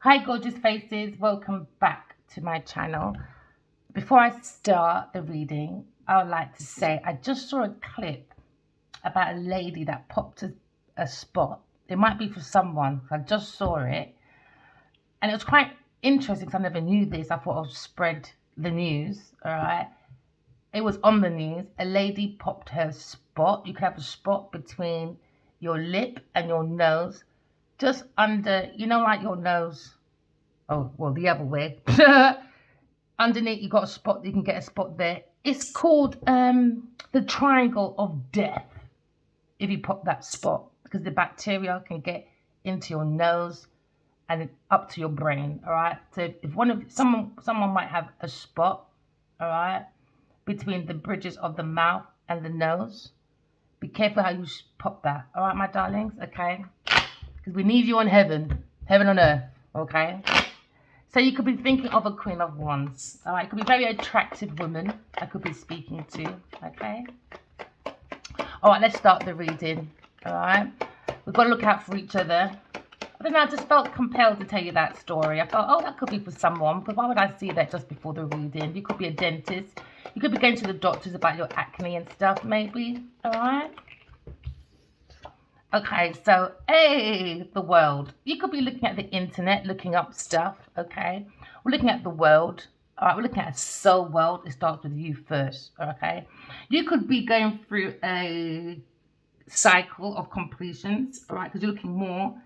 Hi, gorgeous faces. Welcome back to my channel. Before I start the reading, I would like to say I just saw a clip about a lady that popped a spot. It might be for someone. I just saw it. And it was quite interesting because I never knew this. I thought I'd spread the news. All right. It was on the news. A lady popped her spot. You could have a spot between your lip and your nose, just under, like your nose. Oh, well, the other way. Underneath, you got a spot. You can get a spot there. It's called the triangle of death. If you pop that spot, because the bacteria can get into your nose and up to your brain. All right. So if someone might have a spot, all right, between the bridges of the mouth and the nose, be careful how you pop that. All right, my darlings. Okay. Because we need you on heaven on earth. Okay. So you could be thinking of a Queen of Wands. All right, it could be a very attractive woman I could be speaking to. Okay. All right, let's start the reading. All right. We've got to look out for each other. I don't know, I just felt compelled to tell you that story. I thought, that could be for someone. But why would I see that just before the reading? You could be a dentist. You could be going to the doctors about your acne and stuff, maybe. All right. Okay, so, hey, the world. You could be looking at the internet, looking up stuff, okay? We're looking at the world. All right, we're looking at a soul world. It starts with you first, okay? You could be going through a cycle of completions, all right? Because you're looking more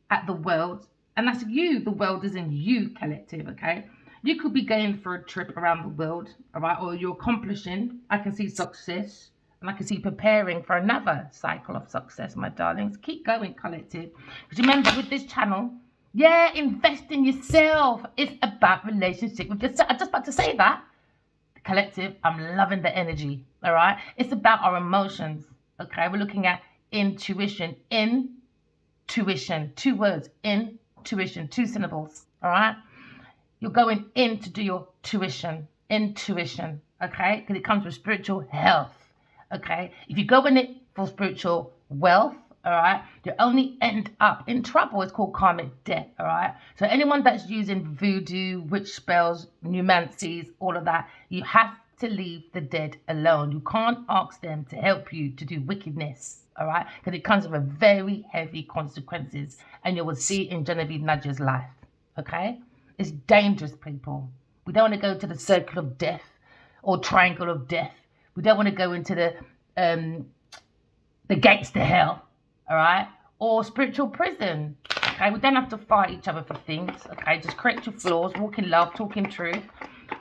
at the world. And that's you. The world is in you, collective, okay? You could be going for a trip around the world, all right? Or you're accomplishing. I can see success. And I can see preparing for another cycle of success, my darlings. Keep going, collective. Because remember, with this channel, invest in yourself. It's about relationship with yourself. I'm just about to say that. Collective, I'm loving the energy, all right? It's about our emotions, okay? We're looking at intuition. Intuition. 2 words. Intuition. 2 syllables, all right? You're going in to do your tuition. Intuition, okay? Because it comes with spiritual health. Okay, if you go in it for spiritual wealth, all right, you only end up in trouble. It's called karmic debt, all right? So anyone that's using voodoo, witch spells, numancies, all of that, you have to leave the dead alone. You can't ask them to help you to do wickedness, all right? Because it comes with a very heavy consequences, and you will see in Genevieve Nudge's life, okay? It's dangerous, people. We don't want to go to the circle of death or triangle of death. We don't want to go into the gates to hell, all right? Or spiritual prison, okay? We don't have to fight each other for things, okay? Just correct your flaws, walk in love, talk in truth.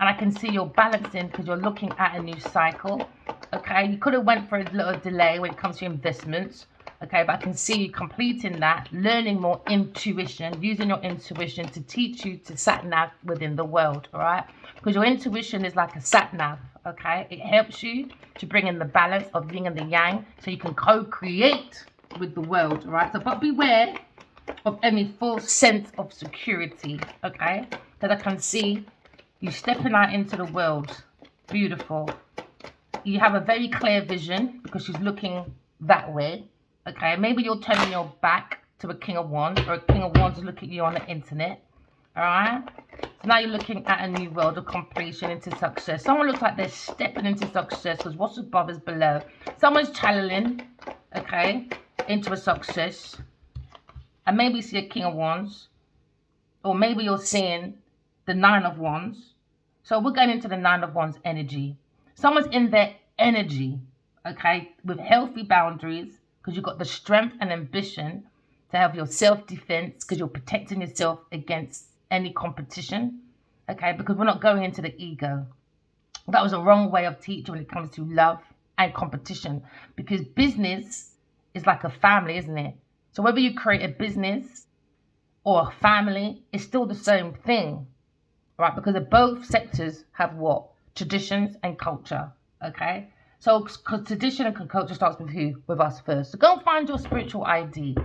And I can see you're balancing because you're looking at a new cycle, okay? You could have went for a little delay when it comes to investments, okay? But I can see you completing that, learning more intuition, using your intuition to teach you to sat-nav within the world, all right? Because your intuition is like a sat-nav, okay? It helps you to bring in the balance of yin and the yang so you can co-create with the world, all right? So, but beware of any false sense of security, okay? Because I can see you stepping out into the world. Beautiful. You have a very clear vision because she's looking that way, okay? Maybe you're turning your back to a King of Wands, or a King of Wands is looking at you on the internet, all right? So now you're looking at a new world of completion into success. Someone looks like they're stepping into success because what's above is below. Someone's channeling, okay, into a success. And maybe you see a King of Wands. Or maybe you're seeing the 9 of Wands. So we're going into the 9 of Wands energy. Someone's in their energy, okay, with healthy boundaries because you've got the strength and ambition to have your self-defense because you're protecting yourself against any competition, okay, because we're not going into the ego. That was a wrong way of teaching when it comes to love and competition, because business is like a family, isn't it? So whether you create a business or a family, it's still the same thing, right? Because both sectors have what? Traditions and culture, okay? So because tradition and culture starts with who? With us first. So go and find your spiritual ID.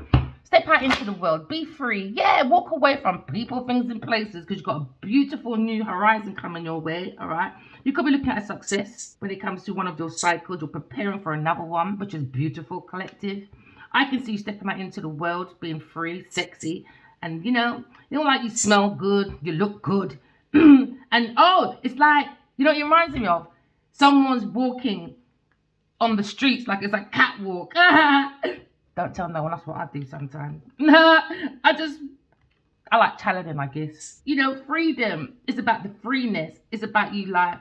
Step out into the world. Be free. Walk away from people, things, and places because you've got a beautiful new horizon coming your way, all right? You could be looking at a success when it comes to one of your cycles. You're preparing for another one, which is beautiful, collective. I can see you stepping out into the world, being free, sexy, And like you smell good, you look good. And it's like, it reminds me of? Someone's walking on the streets like it's like catwalk. Don't tell no one, that's what I do sometimes. I like challenging, I guess. Freedom is about the freeness. It's about you like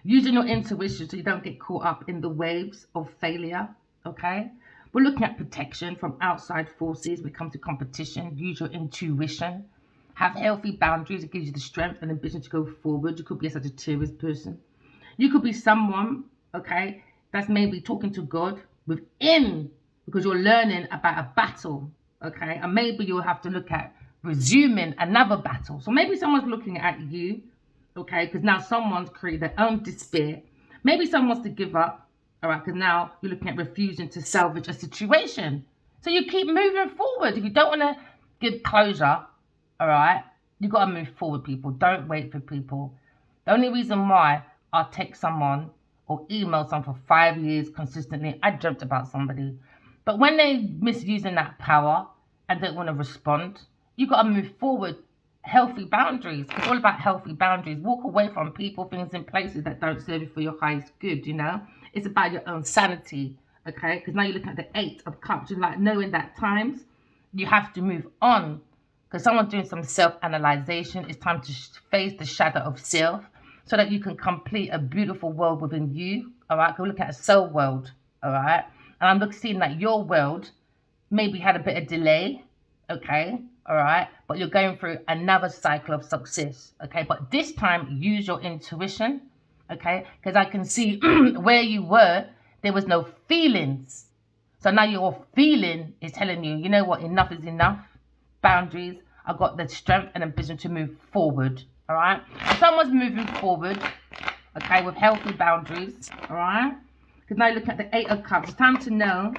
using your intuition so you don't get caught up in the waves of failure, okay? We're looking at protection from outside forces when it comes to competition. Use your intuition. Have healthy boundaries. It gives you the strength and ambition to go forward. You could be a Sagittarius person. You could be someone, okay, that's maybe talking to God within, because you're learning about a battle, okay? And maybe you'll have to look at resuming another battle. So maybe someone's looking at you, okay, because now someone's created their own despair. Maybe someone wants to give up, all right, because now you're looking at refusing to salvage a situation. So you keep moving forward. If you don't want to give closure, all right, you got to move forward, people. Don't wait for people. The only reason why I'll text someone or email someone for 5 years consistently, I dreamt about somebody. But when they're misusing that power and don't want to respond, you got to move forward. Healthy boundaries. It's all about healthy boundaries. Walk away from people, things, and places that don't serve you for your highest good, It's about your own sanity, okay? Because now you're looking at the 8 of Cups. You're like knowing that times you have to move on. Because someone's doing some self-analyzation. It's time to face the shadow of self so that you can complete a beautiful world within you, all right? Go look at a soul world, all right? And I'm seeing that your world maybe had a bit of delay, okay? All right, but you're going through another cycle of success, okay? But this time, use your intuition, okay? Because I can see where you were, there was no feelings. So now your feeling is telling you, you know what, enough is enough. Boundaries, I've got the strength and ambition to move forward, all right? If someone's moving forward, okay, with healthy boundaries, all right? Because now you look at the 8 of Cups. It's time to know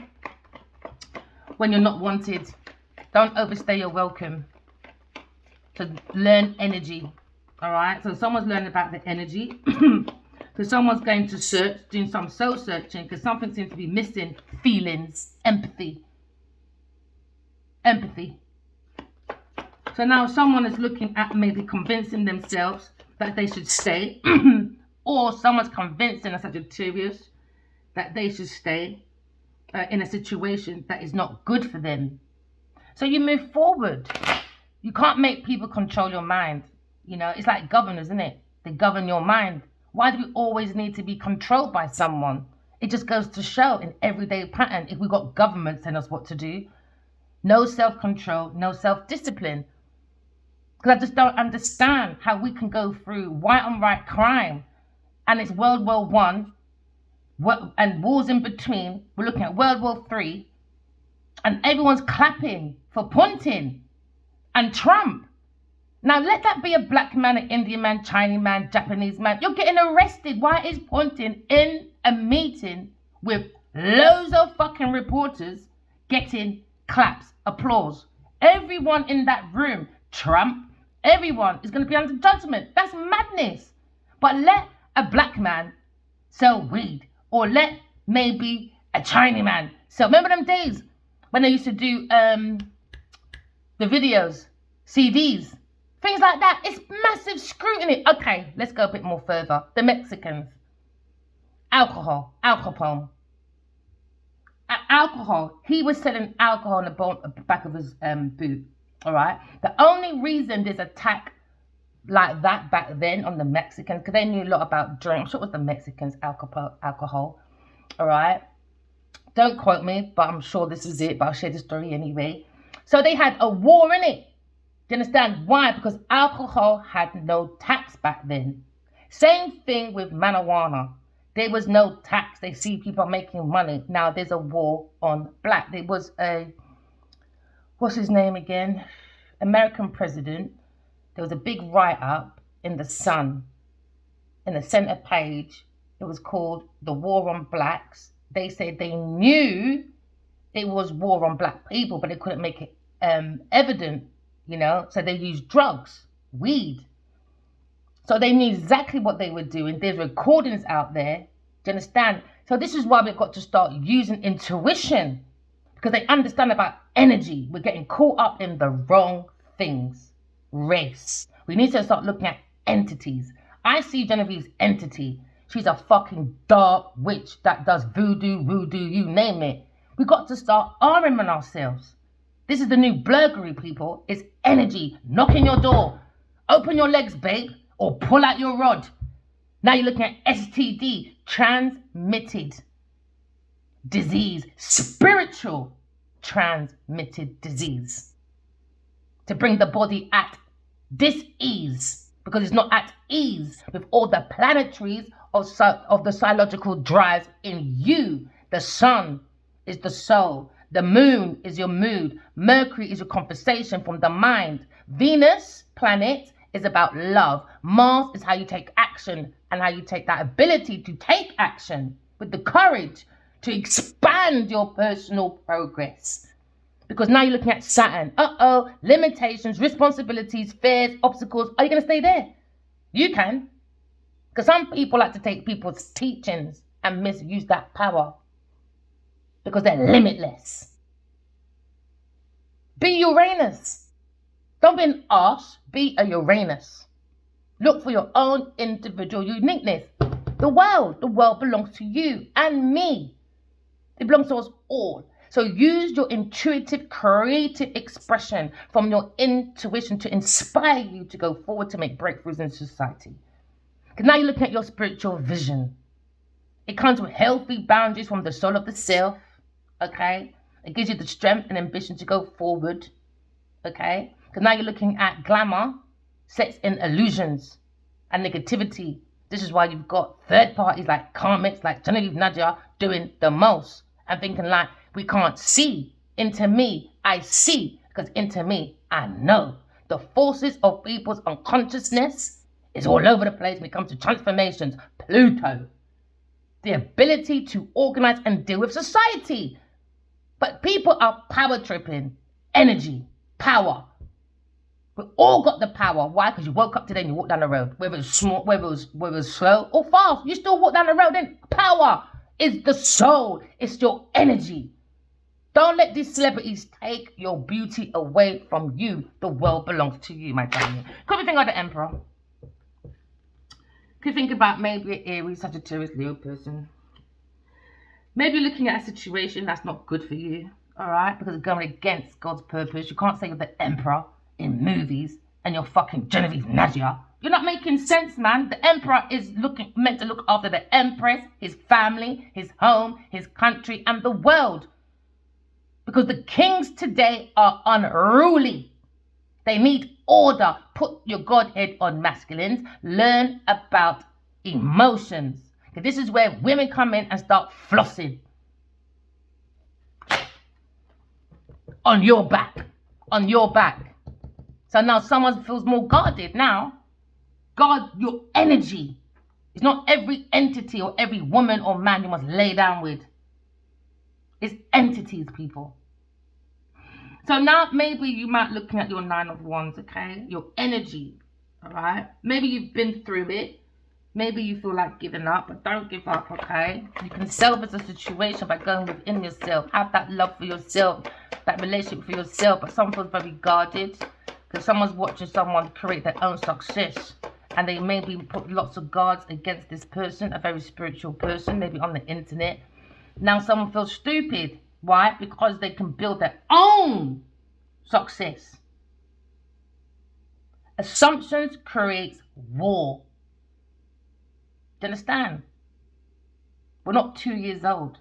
when you're not wanted. Don't overstay your welcome. To learn energy, all right? So someone's learning about the energy. So someone's going to search, doing some soul searching, because something seems to be missing. Feelings, empathy. So now someone is looking at maybe convincing themselves that they should stay. Or someone's convincing a Sagittarius that they should stay in a situation that is not good for them. So you move forward. You can't make people control your mind. It's like governors, isn't it? They govern your mind. Why do we always need to be controlled by someone? It just goes to show in everyday pattern, if we've got governments telling us what to do, no self-control, no self-discipline. Because I just don't understand how we can go through white on right crime and it's World War I and wars in between. We're looking at World War III and everyone's clapping for Putin and Trump. Now let that be a black man, an Indian man, Chinese man, Japanese man. You're getting arrested. Why is Putin in a meeting with loads of fucking reporters getting claps, applause? Everyone in that room, Trump, everyone is going to be under judgment. That's madness. But let a black man sell weed, or let maybe a Chinese man sell. Remember them days when they used to do the videos, CDs, things like that? It's massive scrutiny. Okay, let's go a bit more further. The Mexicans, alcohol. He was selling alcohol in the back of his boot. All right. The only reason there's attack like that back then on the Mexicans, because they knew a lot about drink. I'm sure it was the Mexicans, alcohol. All right. Don't quote me, but I'm sure this is it. But I'll share the story anyway. So they had a war in it. Do you understand why? Because alcohol had no tax back then. Same thing with marijuana. There was no tax. They see people making money. Now there's a war on black. There was what's his name again? American president. There was a big write-up in the Sun, in the center page. It was called The War on Blacks. They said they knew it was war on black people, but they couldn't make it evident, so they used drugs, weed. So they knew exactly what they were doing. There's recordings out there. Do you understand? So this is why we've got to start using intuition. because they understand about energy. We're getting caught up in the wrong things. Race. We need to start looking at entities. I see Genevieve's entity. She's a fucking dark witch that does voodoo, you name it. We got to start arming ourselves. This is the new blurgery, people. It's energy knocking your door. Open your legs, babe, or pull out your rod. Now you're looking at STD, transmitted disease, spiritual transmitted disease, to bring the body at dis-ease, because it's not at ease with all the planetaries of the psychological drives in you. The sun is the soul. The moon is your mood. Mercury is your conversation from the mind. Venus planet is about love. Mars is how you take action and how you take that ability to take action with the courage to expand your personal progress. Because now you're looking at Saturn. Limitations, responsibilities, fears, obstacles. Are you going to stay there? You can. Because some people like to take people's teachings and misuse that power because they're limitless. Be Uranus. Don't be an arse. Be a Uranus. Look for your own individual uniqueness. The world belongs to you and me. It belongs to us all. So use your intuitive, creative expression from your intuition to inspire you to go forward to make breakthroughs in society. Because now you're looking at your spiritual vision. It comes with healthy boundaries from the soul of the self, okay? It gives you the strength and ambition to go forward, okay? Because now you're looking at glamour, sets in illusions and negativity. This is why you've got third parties like karmics, like Genevieve Nadia, doing the most and thinking like, we can't see. Into me, I see, because into me, I know. The forces of people's unconsciousness is all over the place when it comes to transformations. Pluto. The ability to organize and deal with society. But people are power tripping. Energy. Power. We all got the power. Why? Because you woke up today and you walked down the road. Whether it's small, whether it was slow or fast, you still walk down the road. Then power is the soul. It's your energy. Don't let these celebrities take your beauty away from you. The world belongs to you, my darling. Could we think of the Emperor? Could think about maybe an Aries, Sagittarius, Leo person. Maybe you're looking at a situation that's not good for you, all right? Because it's going against God's purpose. You can't say you're the Emperor in movies and you're fucking Genevieve Nadia. You're not making sense, man. The Emperor is meant to look after the Empress, his family, his home, his country, and the world. Because the kings today are unruly. They need order. Put your Godhead on masculines. Learn about emotions. This is where women come in and start flossing. On your back. On your back. So now someone feels more guarded now. Guard your energy. It's not every entity or every woman or man you must lay down with. It's entities, people. So now maybe you might be looking at your 9 of Wands, okay? Your energy, all right? Maybe you've been through it. Maybe you feel like giving up, but don't give up, okay? You can salvage the situation by going within yourself. Have that love for yourself, that relationship for yourself. But someone feels very guarded because someone's watching someone create their own success. And they maybe put lots of guards against this person, a very spiritual person, maybe on the internet. Now someone feels stupid. Why? Because they can build their own success. Assumptions creates war. Do you understand? We're not 2 years old.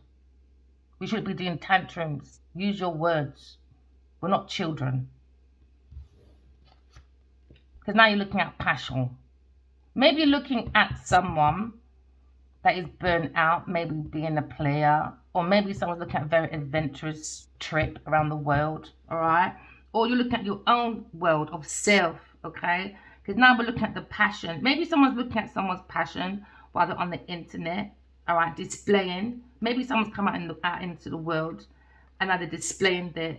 We shouldn't be doing tantrums. Use your words. We're not children. Because now you're looking at passion. Maybe you're looking at someone that is burnt out, maybe being a player, or maybe someone's looking at a very adventurous trip around the world, all right? Or you're looking at your own world of self, okay? Because now we're looking at the passion. Maybe someone's looking at someone's passion while they're on the internet, all right, displaying. Maybe someone's come out into the world and now they're displaying their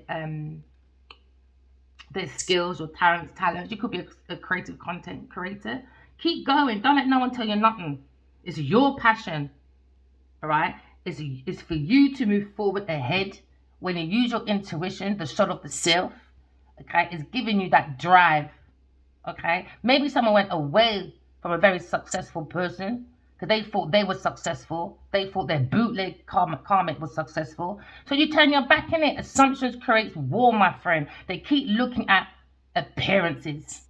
skills or talents. You could be a creative content creator. Keep going. Don't let no one tell you nothing. It's your passion, all right? It's for you to move forward ahead when you use your intuition, the shot of the self, okay, is giving you that drive, okay? Maybe someone went away from a very successful person because they thought they were successful. They thought their bootleg karmic was successful. So you turn your back in it. Assumptions creates war, my friend. They keep looking at appearances.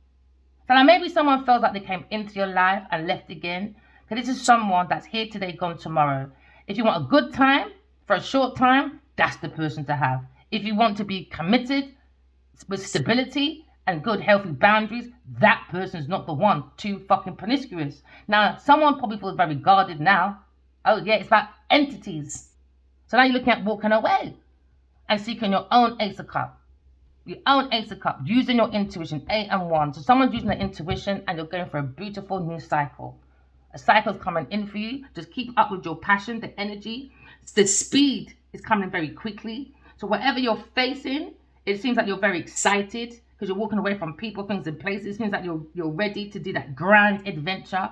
So now maybe someone feels like they came into your life and left again. Because this is someone that's here today, gone tomorrow. If you want a good time for a short time, that's the person to have. If you want to be committed with stability and good healthy boundaries, that person's not the one. Too fucking promiscuous. Now, someone probably feels very guarded now. Oh yeah, it's about entities. So now you're looking at walking away and seeking your own Ace of Cups. Your own Ace of Cups, using your intuition, 8 and 1. So someone's using their intuition and you're going for a beautiful new cycle. A cycle's coming in for you. Just keep up with your passion, the energy. The speed is coming very quickly. So whatever you're facing, it seems like you're very excited because you're walking away from people, things, and places. It seems like you're ready to do that grand adventure.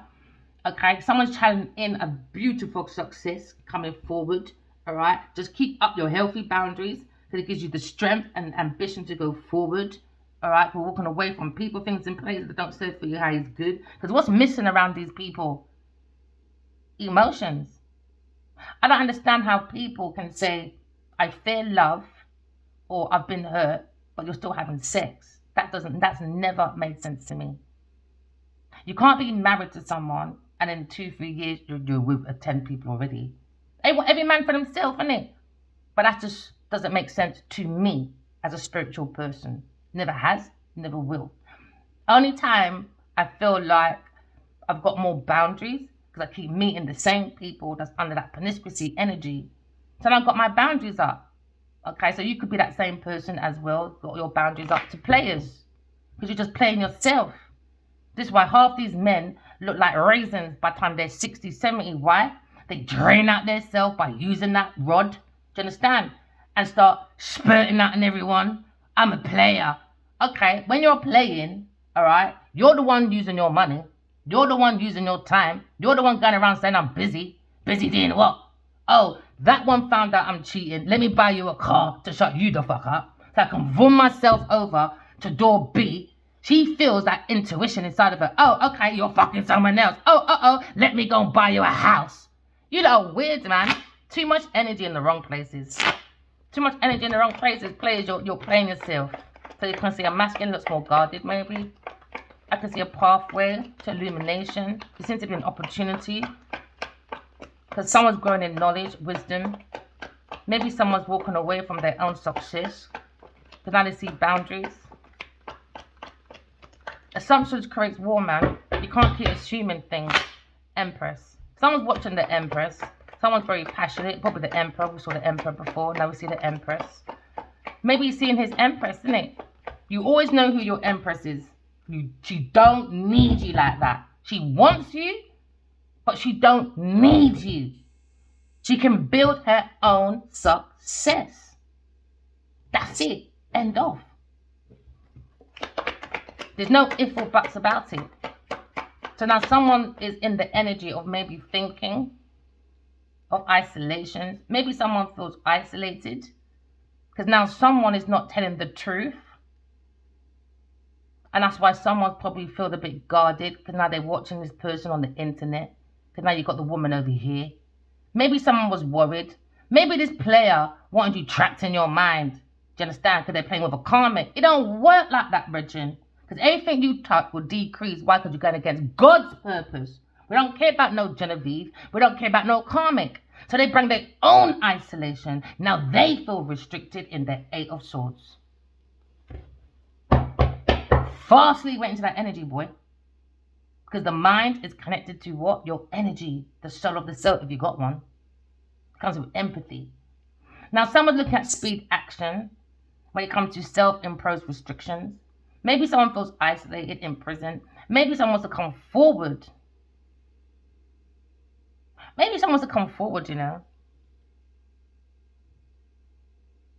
Okay, someone's channeling in a beautiful success coming forward. All right, just keep up your healthy boundaries because it gives you the strength and ambition to go forward. All right, we're walking away from people, things, and places that don't serve for you how is good. Because what's missing around these people? Emotions. I don't understand how people can say, I fear love or I've been hurt, but you're still having sex. That's never made sense to me. You can't be married to someone and in 2-3 years you're with 10 people already. They want every man for themselves, innit? But that just doesn't make sense to me as a spiritual person. Never has, never will. Only time I feel like I've got more boundaries because I keep meeting the same people that's under that promiscuity energy. So I've got my boundaries up. Okay, so you could be that same person as well, got your boundaries up to players because you're just playing yourself. This is why half these men look like raisins by the time they're 60, 70. Why? They drain out their self by using that rod. Do you understand? And start spurting out on everyone. I'm a player. Okay, when you're playing, all right, you're the one using your money. You're the one using your time. You're the one going around saying I'm busy. Busy doing what? Oh, that one found out I'm cheating. Let me buy you a car to shut you the fuck up so I can run myself over to door B. She feels that intuition inside of her. Oh, okay, you're fucking someone else. Oh, let me go and buy you a house. You know, weird, man. Too much energy in the wrong places. Too much energy in the wrong places. Players, you're playing yourself. So you can see a masculine looks more guarded, maybe. I can see a pathway to illumination. There seems to be an opportunity. Because someone's growing in knowledge, wisdom. Maybe someone's walking away from their own success. Because now they see boundaries. Assumptions creates war, man. You can't keep assuming things. Empress. Someone's watching the Empress. Someone's very passionate. Probably the Emperor. We saw the Emperor before. Now we see the Empress. Maybe he's seeing his Empress, isn't it? You always know who your Empress is. She don't need you like that. She wants you, but she don't need you. She can build her own success. That's it. End of. There's no if or buts about it. So now someone is in the energy of maybe thinking of isolation. Maybe someone feels isolated because now someone is not telling the truth. And that's why someone probably feels a bit guarded because now they're watching this person on the internet. Because now you've got the woman over here. Maybe someone was worried. Maybe this player wanted you trapped in your mind. Do you understand? Because they're playing with a karmic. It don't work like that, Bridget. Because everything you touch will decrease. Why? Because you're going against God's purpose. We don't care about no Genevieve. We don't care about no karmic. So they bring their own isolation. Now they feel restricted in their 8 of Swords. Fastly went into that energy, boy. Because the mind is connected to what? Your energy. The soul of the self, if you got one. It comes with empathy. Now, someone's looking at speed action when it comes to self-imposed restrictions. Maybe someone feels isolated in prison. Maybe someone wants to come forward. Maybe someone wants to come forward, you know.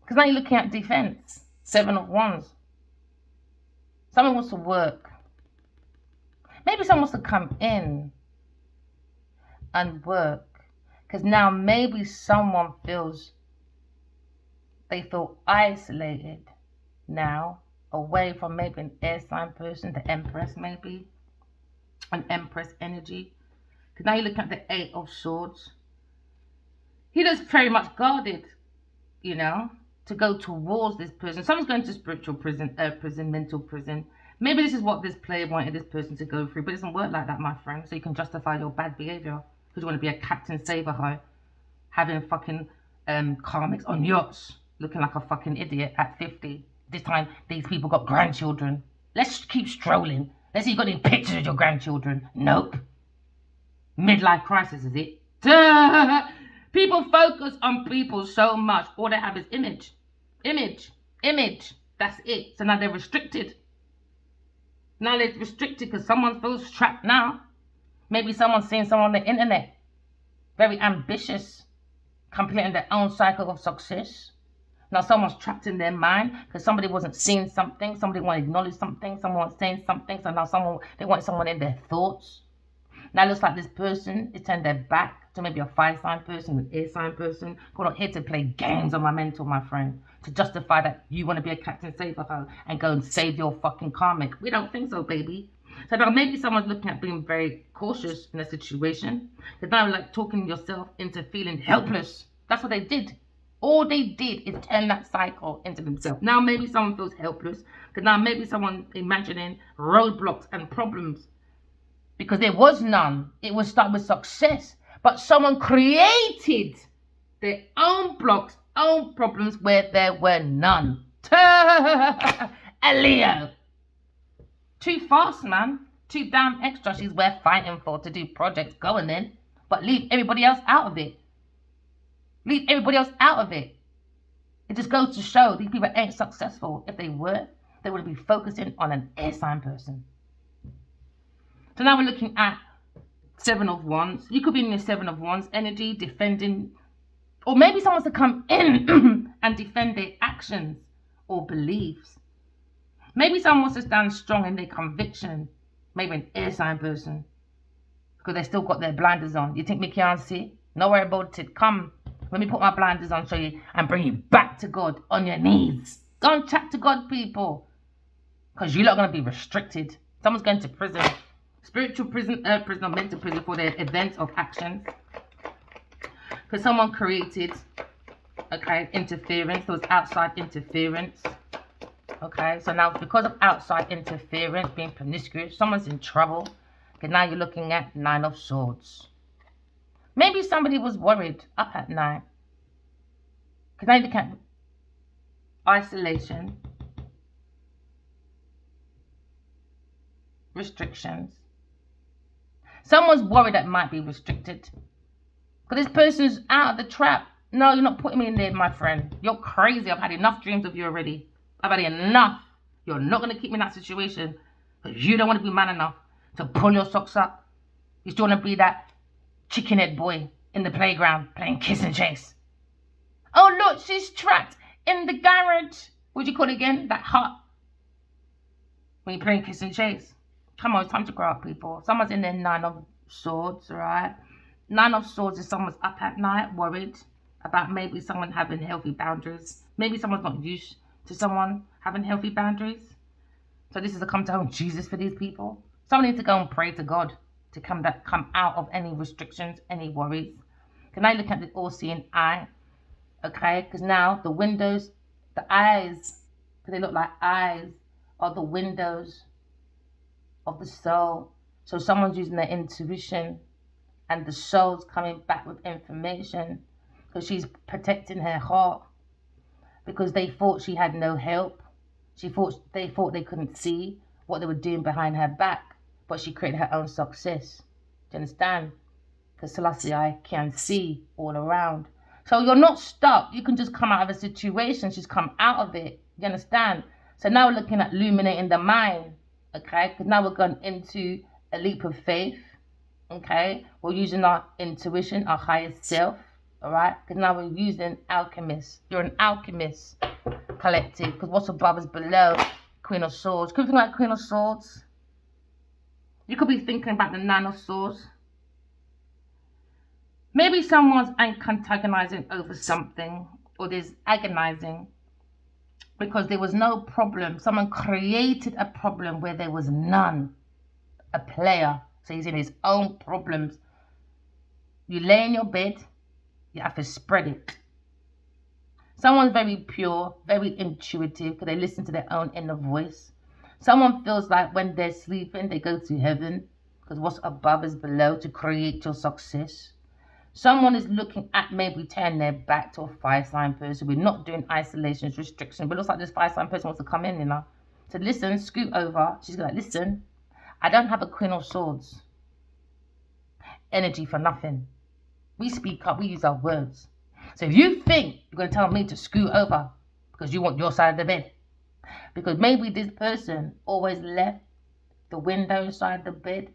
Because now you're looking at defense. 7 of Wands. Someone wants to work. Maybe someone wants to come in and work. Because now maybe someone feels They feel isolated now, away from maybe an air sign person, the Empress maybe, an Empress energy. Because now you look at the Eight of Swords. He looks very much guarded, you know, to go towards this person. Someone's going to spiritual prison, prison, mental prison. Maybe this is what this player wanted this person to go through, but it doesn't work like that, my friend. So you can justify your bad behavior because you want to be a Captain Saverho, having fucking karmics on yachts, looking like a fucking idiot at 50. This time, these people got grandchildren. Let's keep strolling. Let's see if you got any pictures of your grandchildren. Nope. Midlife crisis, is it? Duh! People focus on people so much. All they have is image. Image. Image. That's it. So now they're restricted. Now they're restricted because someone feels trapped now. Maybe someone's seeing someone on the internet. Very ambitious. Completing their own cycle of success. Now someone's trapped in their mind because somebody wasn't seeing something. Somebody wanted to acknowledge something. Someone was saying something. So now they want someone in their thoughts. Now it looks like this person is turned their back to maybe a fire sign person, an air sign person. We're not here to play games on my mental, my friend. To justify that you want to be a Captain Saverho and go and save your fucking karmic. We don't think so, baby. So now maybe someone's looking at being very cautious in a situation. Because now like talking yourself into feeling helpless. That's what they did. All they did is turn that cycle into themselves. Now maybe someone feels helpless. Because now maybe someone imagining roadblocks and problems. Because there was none. It was start with success. But someone created their own blocks, own problems where there were none. A Leo. Too fast, man. Too damn extra. She's worth fighting for to do projects. Go on then. But leave everybody else out of it. Leave everybody else out of it. It just goes to show these people ain't successful. If they were, they would be focusing on an air sign person. So now we're looking at Seven of Wands. You could be in your Seven of Wands energy, defending, or maybe someone's to come in and defend their actions or beliefs. Maybe someone wants to stand strong in their conviction. Maybe an air sign person, because they still got their blinders on. You think me can't see? No worry about it. Come, let me put my blinders on, show you, and bring you back to God on your knees. Go and chat to God, people, because you're not going to be restricted. Someone's going to prison. Spiritual prison, prison or mental prison for their events of actions. Because someone created, okay, interference. There was outside interference. Okay, so now because of outside interference, being promiscuous, someone's in trouble. Okay, now you're looking at Nine of Swords. Maybe somebody was worried up at night. Because now you look at isolation, restrictions. Someone's worried that might be restricted. Because this person's out of the trap. No, you're not putting me in there, my friend. You're crazy. I've had enough dreams of you already. I've had enough. You're not going to keep me in that situation. Because you don't want to be man enough to pull your socks up. You still want to be that chicken head boy in the playground playing kiss and chase. Oh, look, she's trapped in the garage. What do you call it again? That hut. When you're playing kiss and chase. Come on, it's time to grow up, people. Someone's in their Nine of Swords, right? Nine of Swords is someone's up at night, worried about maybe someone having healthy boundaries. Maybe someone's not used to someone having healthy boundaries. So this is a come to home Jesus for these people. Someone needs to go and pray to God to come out of any restrictions, any worries. Can I look at the all-seeing eye? Okay, because now the windows, the eyes, because they look like eyes, are the windows of the soul. So someone's using their intuition and the soul's coming back with information because she's protecting her heart because they thought she had no help. They thought they couldn't see what they were doing behind her back, but she created her own success. Do you understand? Because Selassie can see all around. So you're not stuck. You can just come out of a situation. She's come out of it. You understand? So now we're looking at illuminating the mind. Okay, because now we're going into a leap of faith. Okay, we're using our intuition, our highest self. All right, because now we're using alchemist. You're an alchemist collective. Because what's above is below. Queen of Swords. Could you think like Queen of Swords? You could be thinking about the Nine of Swords. Maybe someone's antagonizing over something. or there's agonizing because there was no problem. Someone created a problem where there was none. A player. So he's in his own problems. You lay in your bed, you have to spread it. Someone's very pure, very intuitive because they listen to their own inner voice. Someone feels like when they're sleeping, they go to heaven because what's above is below to create your success. Someone is looking at maybe turning their back to a fire sign person. We're not doing isolations, restrictions, but it looks like this fire sign person wants to come in, you know. So listen, scoot over. She's like, listen, I don't have a Queen of Swords. Energy for nothing. We speak up, we use our words. So if you think you're going to tell me to scoot over because you want your side of the bed, because maybe this person always left the window side of the bed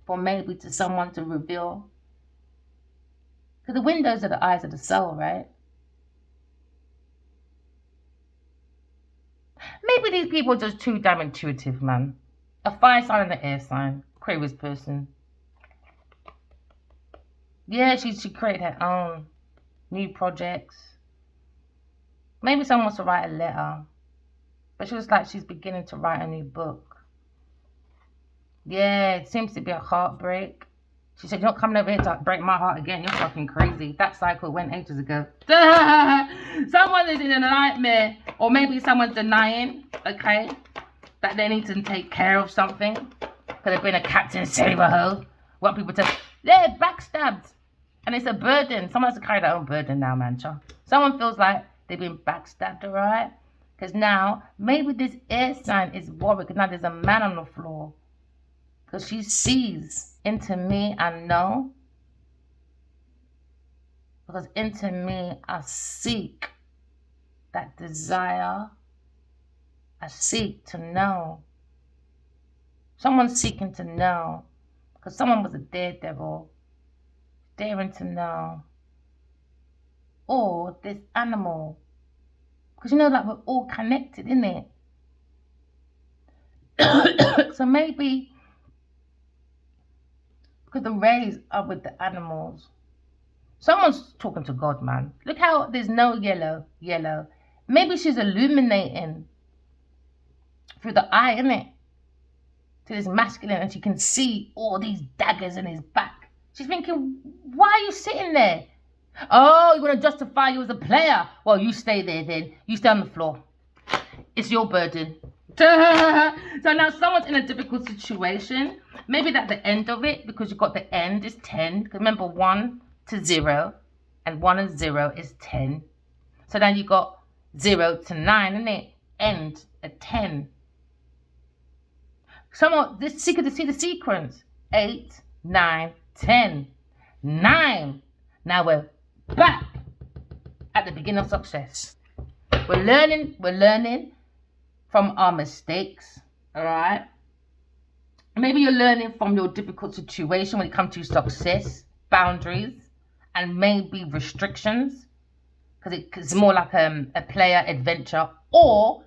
for maybe to someone to reveal. Because the windows are the eyes of the soul, right? Maybe these people are just too damn intuitive, man. A fire sign and an air sign. Aquarius person. Yeah, she created her own new projects. Maybe someone wants to write a letter. But she was like she's beginning to write a new book. Yeah, it seems to be a heartbreak. She said, you're not coming over here to break my heart again. You're fucking crazy. That cycle went ages ago. Someone is in a nightmare. Or maybe someone's denying, okay, that they need to take care of something. Because they've been a captain saver-ho. Want people to, they're backstabbed. And it's a burden. Someone has to carry their own burden now, man. Someone feels like they've been backstabbed, all right? Because now, maybe this air sign is worried. Because now there's a man on the floor. Because she sees into me and know. Because into me, I seek that desire. I seek to know. Someone's seeking to know. Because someone was a daredevil. Daring to know. Or this animal. Because you know that we're all connected, innit? So maybe because the rays are with the animals. Someone's talking to God, man. Look how there's no yellow. Maybe she's illuminating through the eye, innit? To this masculine, and she can see all these daggers in his back. She's thinking, why are you sitting there? Oh, you want to justify you as a player? Well, you stay there then. You stay on the floor. It's your burden. So now someone's in a difficult situation. Maybe at the end of it, because you've got the end is 10. Remember 1 to 0, and 1 and 0 is 10. So then you got 0 to 9, isn't it? End at 10. Someone, this seeker to see the sequence. 8, 9, 10. 9. Now we're back at the beginning of success. We're learning from our mistakes, all right? Maybe you're learning from your difficult situation when it comes to success, boundaries, and maybe restrictions, because it's more like a player adventure, or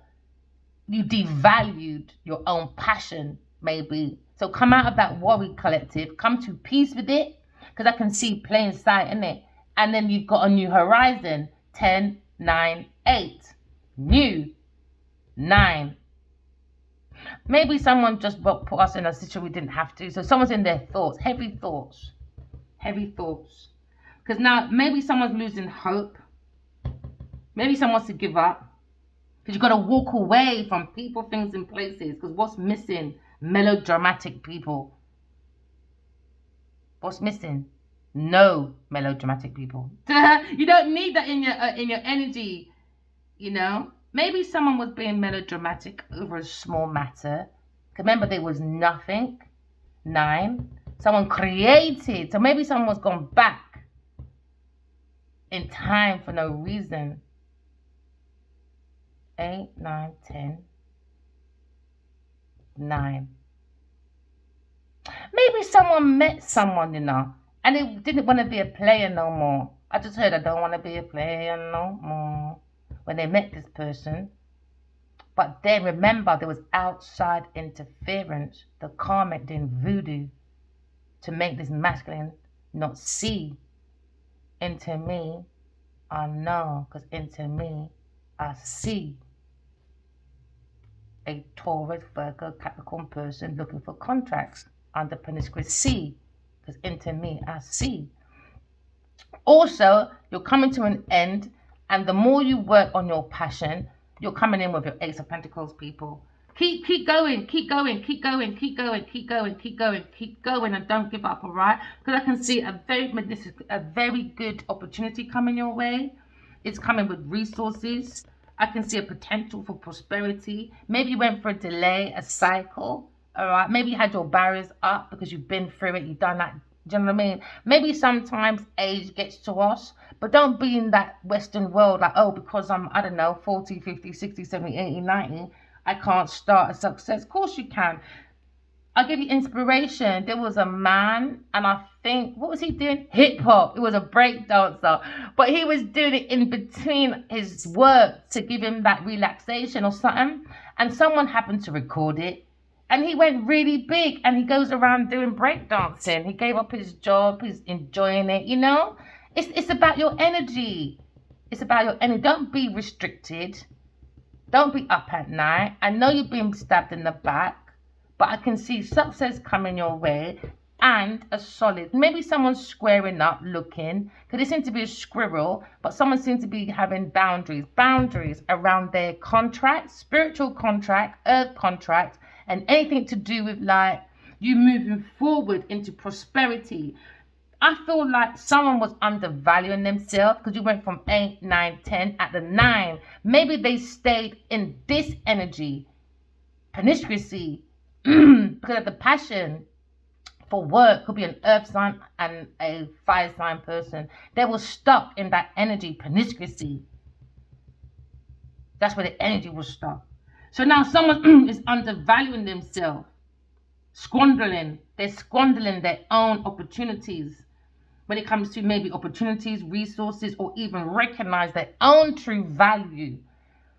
you devalued your own passion, maybe. So come out of that worry collective, come to peace with it, because I can see plain sight in it. And then you've got a new horizon. 10, 9, 8. New. 9. Maybe someone just put us in a situation we didn't have to. So someone's in their thoughts. Heavy thoughts. Because now maybe someone's losing hope. Maybe someone wants to give up. Because you've got to walk away from people, things, and places. Because what's missing? Melodramatic people. What's missing? No melodramatic people. You don't need that in your energy, you know. Maybe someone was being melodramatic over a small matter. Remember, there was nothing. 9. Someone created. So maybe someone was gone back in time for no reason. 8, 9, 10. 9. Maybe someone met someone, you know, and they didn't want to be a player no more. I just heard I don't want to be a player no more when they met this person. But then remember, there was outside interference. The karmic doing voodoo to make this masculine not see into me I know, because into me, I see a Taurus, Virgo, Capricorn person looking for contracts under Peninsula C, because into me, I see. Also, you're coming to an end, and the more you work on your passion, you're coming in with your Ace of Pentacles, people. Keep going, keep going, keep going, keep going, keep going, keep going, keep going, and don't give up, all right? Because I can see a very good opportunity coming your way. It's coming with resources. I can see a potential for prosperity. Maybe you went for a delay, a cycle, all right? Maybe you had your barriers up because you've been through it, you've done that. Do you know what I mean? Maybe sometimes age gets to us, but don't be in that Western world like, oh, because I'm, I don't know, 40, 50, 60, 70, 80, 90, I can't start a success. Of course you can. I'll give you inspiration. There was a man, and I think, what was he doing? Hip hop. It was a break dancer. But he was doing it in between his work to give him that relaxation or something. And someone happened to record it. And he went really big, and he goes around doing break dancing. He gave up his job. He's enjoying it, you know? It's about your energy. It's about your energy. Don't be restricted. Don't be up at night. I know you've been stabbed in the back, but I can see success coming your way and a solid. Maybe someone's squaring up, looking, because it seems to be a squirrel, but someone seems to be having boundaries around their contract, spiritual contract, earth contract, and anything to do with like you moving forward into prosperity. I feel like someone was undervaluing themselves because you went from 8, 9, 10 at the 9. Maybe they stayed in this energy, penistracy, because of the passion for work. Could be an earth sign and a fire sign person. They were stuck in that energy, penistracy. That's where the energy was stuck. So now someone is undervaluing themselves, squandering. They're squandering their own opportunities when it comes to maybe opportunities, resources, or even recognize their own true value.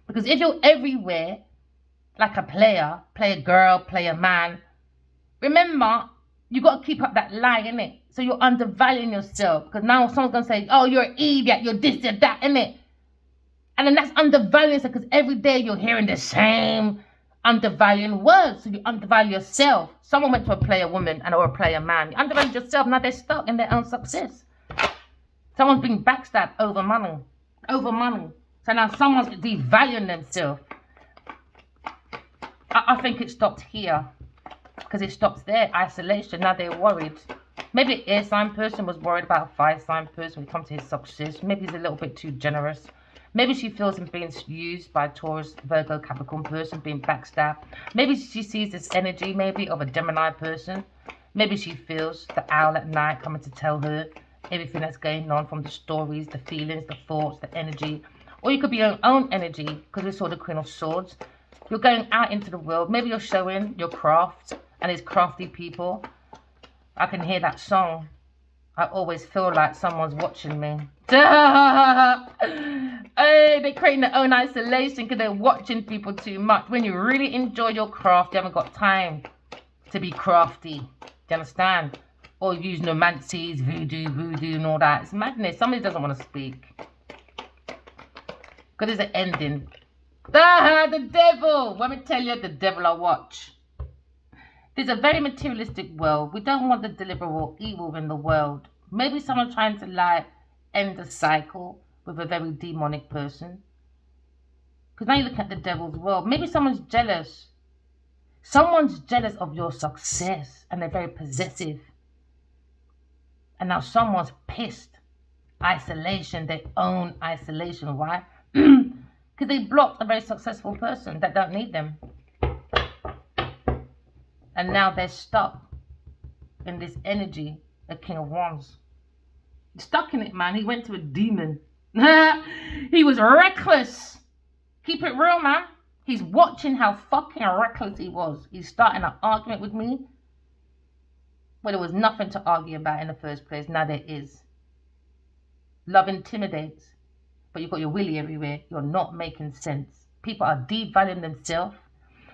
Because if you're everywhere, like a player girl, player man, remember, you got to keep up that line, innit? So you're undervaluing yourself. Because now someone's going to say, oh, you're an idiot, you're this, you're that, innit? And then that's undervaluing yourself because every day you're hearing the same undervaluing words. So you undervalue yourself. Someone went to a player woman or a player man. You undervalue yourself. Now they're stuck in their own success. Someone's being backstabbed over money. Over money. So now someone's devaluing themselves. I think it stopped here. Because it stops there. Isolation. Now they're worried. Maybe an air sign person was worried about a fire sign person when it comes to his success. Maybe he's a little bit too generous. Maybe she feels him being used by a Taurus, Virgo, Capricorn person, being backstabbed. Maybe she sees this energy, maybe, of a Gemini person. Maybe she feels the owl at night coming to tell her everything that's going on, from the stories, the feelings, the thoughts, the energy. Or you could be your own energy, because we saw the Queen of Swords. You're going out into the world. Maybe you're showing your craft, and it's crafty people. I can hear that song. I always feel like someone's watching me. Hey, they're creating their own isolation because they're watching people too much. When you really enjoy your craft, you haven't got time to be crafty. Do you understand? Or use nomancies, voodoo and all that. It's madness. Somebody doesn't want to speak. Because there's an ending. The devil. Let me tell you, the devil I watch. There's a very materialistic world. We don't want the deliverable evil in the world. Maybe someone trying to like end the cycle with a very demonic person. Because now you look at the devil's world. Maybe someone's jealous. Someone's jealous of your success and they're very possessive. And now someone's pissed. Isolation, their own isolation. Why? Because they blocked a very successful person that don't need them. And now they're stuck in this energy, the King of Wands. Stuck in it, man. He went to a demon. He was reckless. Keep it real, man. He's watching how fucking reckless he was. He's starting an argument with me where there was nothing to argue about in the first place. Now there is. Love intimidates. But you've got your willy everywhere. You're not making sense. People are devaluing themselves.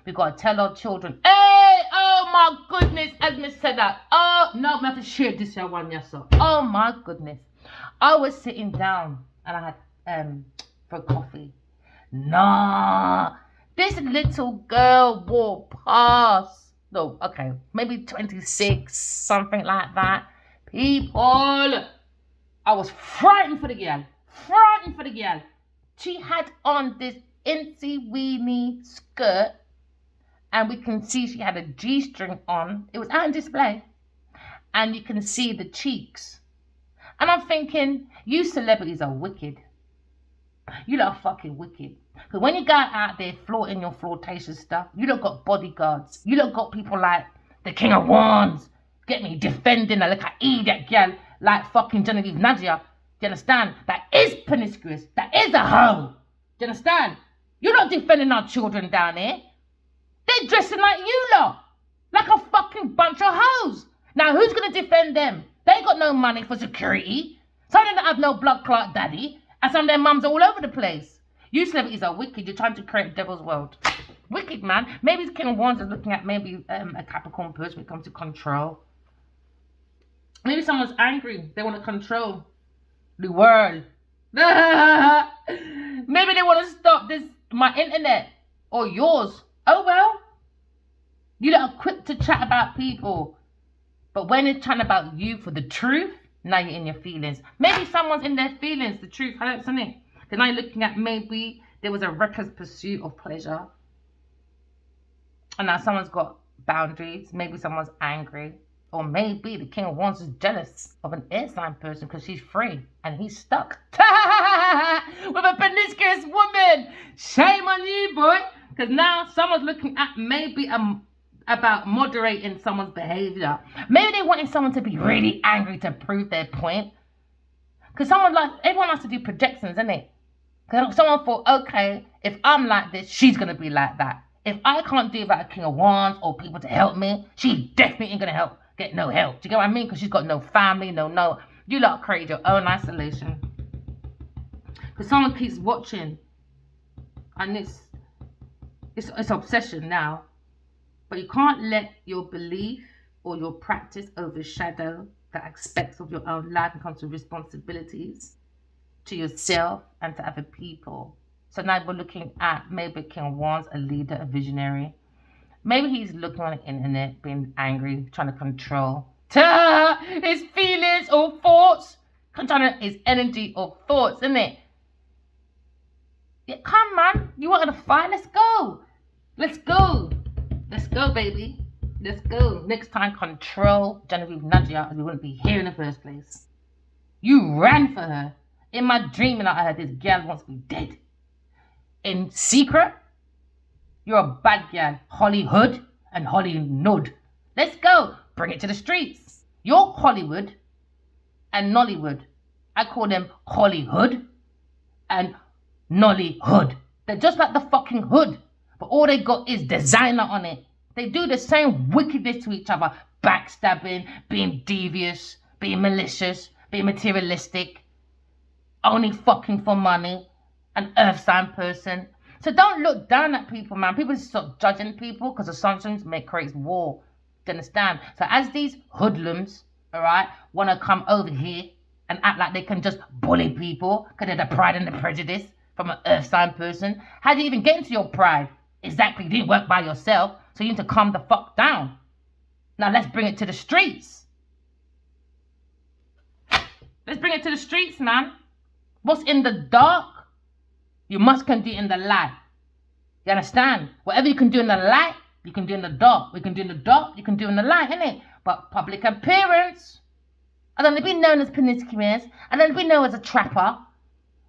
We've got to tell our children, hey, oh my goodness, as Miss said that. Oh, no, I have to share this one, yes, sir. Oh my goodness. I was sitting down and I had for coffee. Nah, this little girl walked past. No, okay, maybe 26, something like that. People, I was frightened for the girl. Frightened for the girl. She had on this incy weeny skirt, and we can see she had a G-string on. It was out on display, and you can see the cheeks. And I'm thinking, you celebrities are wicked. You lot are fucking wicked. Because when you go out there flaunting your flirtatious stuff, you lot got bodyguards. You lot got people like the King of Wands. Get me defending her like I eat that girl like fucking Genevieve Nadia. Do you understand? That is promiscuous. That is a hoe. Do you understand? You're not defending our children down here. They're dressing like you lot. Like a fucking bunch of hoes. Now who's going to defend them? They ain't got no money for security. Some of them don't have no blood clot daddy. And some of their mums are all over the place. You celebrities are wicked. You're trying to create a devil's world. Wicked, man. Maybe the King of Wands is looking at maybe a Capricorn person when it comes to control. Maybe someone's angry. They want to control the world. Maybe they want to stop this, my internet or yours. Oh, well. You lot are quick to chat about people. But when it's chatting about you for the truth, now you're in your feelings. Maybe someone's in their feelings, the truth hurts, isn't it? Because now you're looking at maybe there was a reckless pursuit of pleasure. And now someone's got boundaries. Maybe someone's angry. Or maybe the King of Wands is jealous of an air sign person because she's free and he's stuck. With a promiscuous woman. Shame on you, boy. Because now someone's looking at maybe about moderating someone's behavior. Maybe they wanted someone to be really angry to prove their point. Because everyone has to do projections, isn't it? Because someone thought, okay, if I'm like this, she's going to be like that. If I can't do without a King of Wands or people to help me, she definitely ain't going to get no help. Do you get what I mean? Because she's got no family, no. You lot create your own isolation. Because someone keeps watching. And it's obsession now. But you can't let your belief or your practice overshadow the aspects of your own life and comes to responsibilities to yourself and to other people. So now we're looking at maybe King of Wands, a leader, a visionary. Maybe he's looking on the internet, being angry, trying to control his feelings or thoughts. Controlling his energy or thoughts, isn't it? Yeah, come, man. You wanted to fight? Let's go. Let's go. Let's go, baby. Let's go. Next time, control Genevieve Nadia, as we wouldn't be here in the first place. You ran for her. In my dream, I heard this girl wants to be dead. In secret, you're a bad girl. Hollywood and Hollywood. Let's go. Bring it to the streets. You're Hollywood and Nollywood. I call them Hollywood and Nollywood. They're just like the fucking hood. But all they got is designer on it. They do the same wickedness to each other. Backstabbing, being devious, being malicious, being materialistic. Only fucking for money. An earth sign person. So don't look down at people, man. People stop judging people because assumptions creates war. Do you understand? So as these hoodlums, all right, want to come over here and act like they can just bully people because they're the pride and the prejudice from an earth sign person. How do you even get into your pride? Exactly, you didn't work by yourself, so you need to calm the fuck down. Now let's bring it to the streets. Let's bring it to the streets, man. What's in the dark, you must can do in the light. You understand? Whatever you can do in the light, you can do in the dark. We can do in the dark, you can do in the light, innit? But public appearance, I don't want to be known as promiscuous. I don't want to be known as a trapper.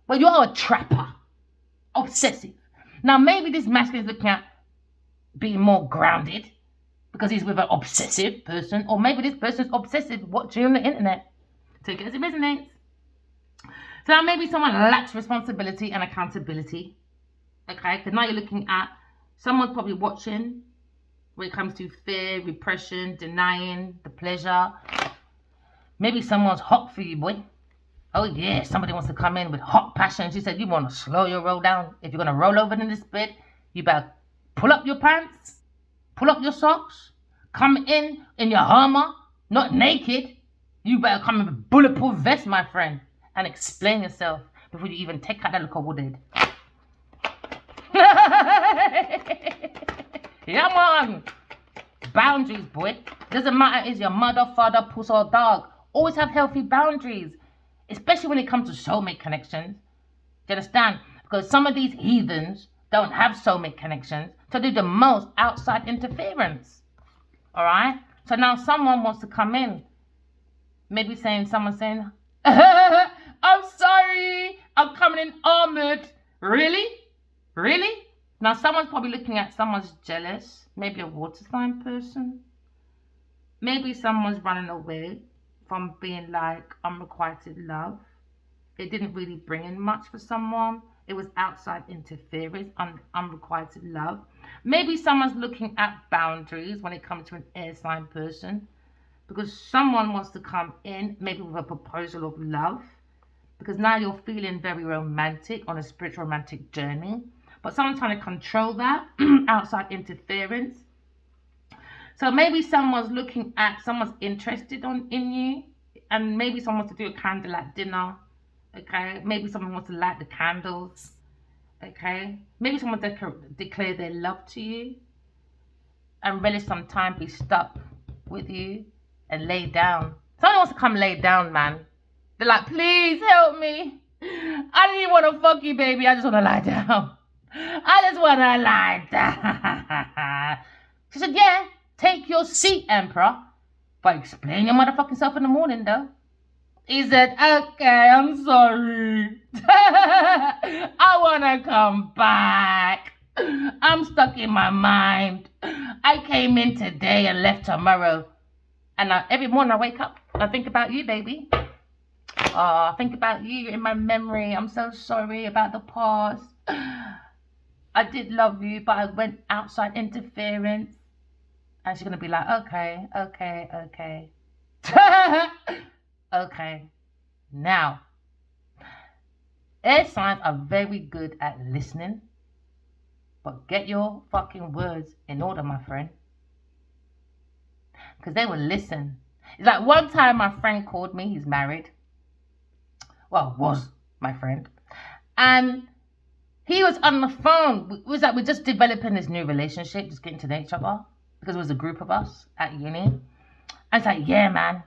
Well, you are a trapper. Obsessive. Now, maybe this masculine is looking at being more grounded because he's with an obsessive person. Or maybe this person's obsessive watching on the internet. Take it as it resonates. So now maybe someone lacks responsibility and accountability. Okay? Because now you're looking at someone's probably watching when it comes to fear, repression, denying the pleasure. Maybe someone's hot for you, boy. Oh yeah, somebody wants to come in with hot passion. She said, you want to slow your roll down. If you're going to roll over in this bed, you better pull up your pants, pull up your socks, come in your Hummer, not naked. You better come in with bulletproof vest, my friend, and explain yourself. before you even take out that look of wooded. Yeah, man. Boundaries, boy. Doesn't matter if it's your mother, father, puss or dog. Always have healthy boundaries. Especially when it comes to soulmate connections. Do you understand? Because some of these heathens don't have soulmate connections. So they do the most outside interference. Alright? So now someone wants to come in. Maybe someone saying, I'm sorry. I'm coming in armored. Really? Really? Now someone's probably looking at someone's jealous. Maybe a water sign person. Maybe someone's running away from being like unrequited love. It didn't really bring in much for someone. It was outside interference, unrequited love. Maybe someone's looking at boundaries when it comes to an air sign person. Because someone wants to come in, maybe with a proposal of love. Because now you're feeling very romantic on a spiritual romantic journey. But someone's trying to control that, outside interference. So maybe someone's interested in you. And maybe someone wants to do a candlelight dinner. Okay? Maybe someone wants to light the candles. Okay? Maybe someone declare their love to you. And really sometime be stuck with you. And lay down. Someone wants to come lay down, man. They're like, please help me. I didn't even want to fuck you, baby. I just want to lie down. I just want to lie down. She said, yeah, take your seat, Emperor. But explain your motherfucking self in the morning, though. He said, okay, I'm sorry. I want to come back. I'm stuck in my mind. I came in today and left tomorrow. And every morning I wake up, I think about you, baby. I think about you in my memory. I'm so sorry about the past. I did love you, but I went outside interference. And she's going to be like, okay. Okay. Now, air signs are very good at listening. But get your fucking words in order, my friend. Because they will listen. It's like one time my friend called me. He's married. Well, was my friend. And he was on the phone. It was like we're just developing this new relationship, just getting to know each other. Because it was a group of us at uni. And it's like, yeah, man.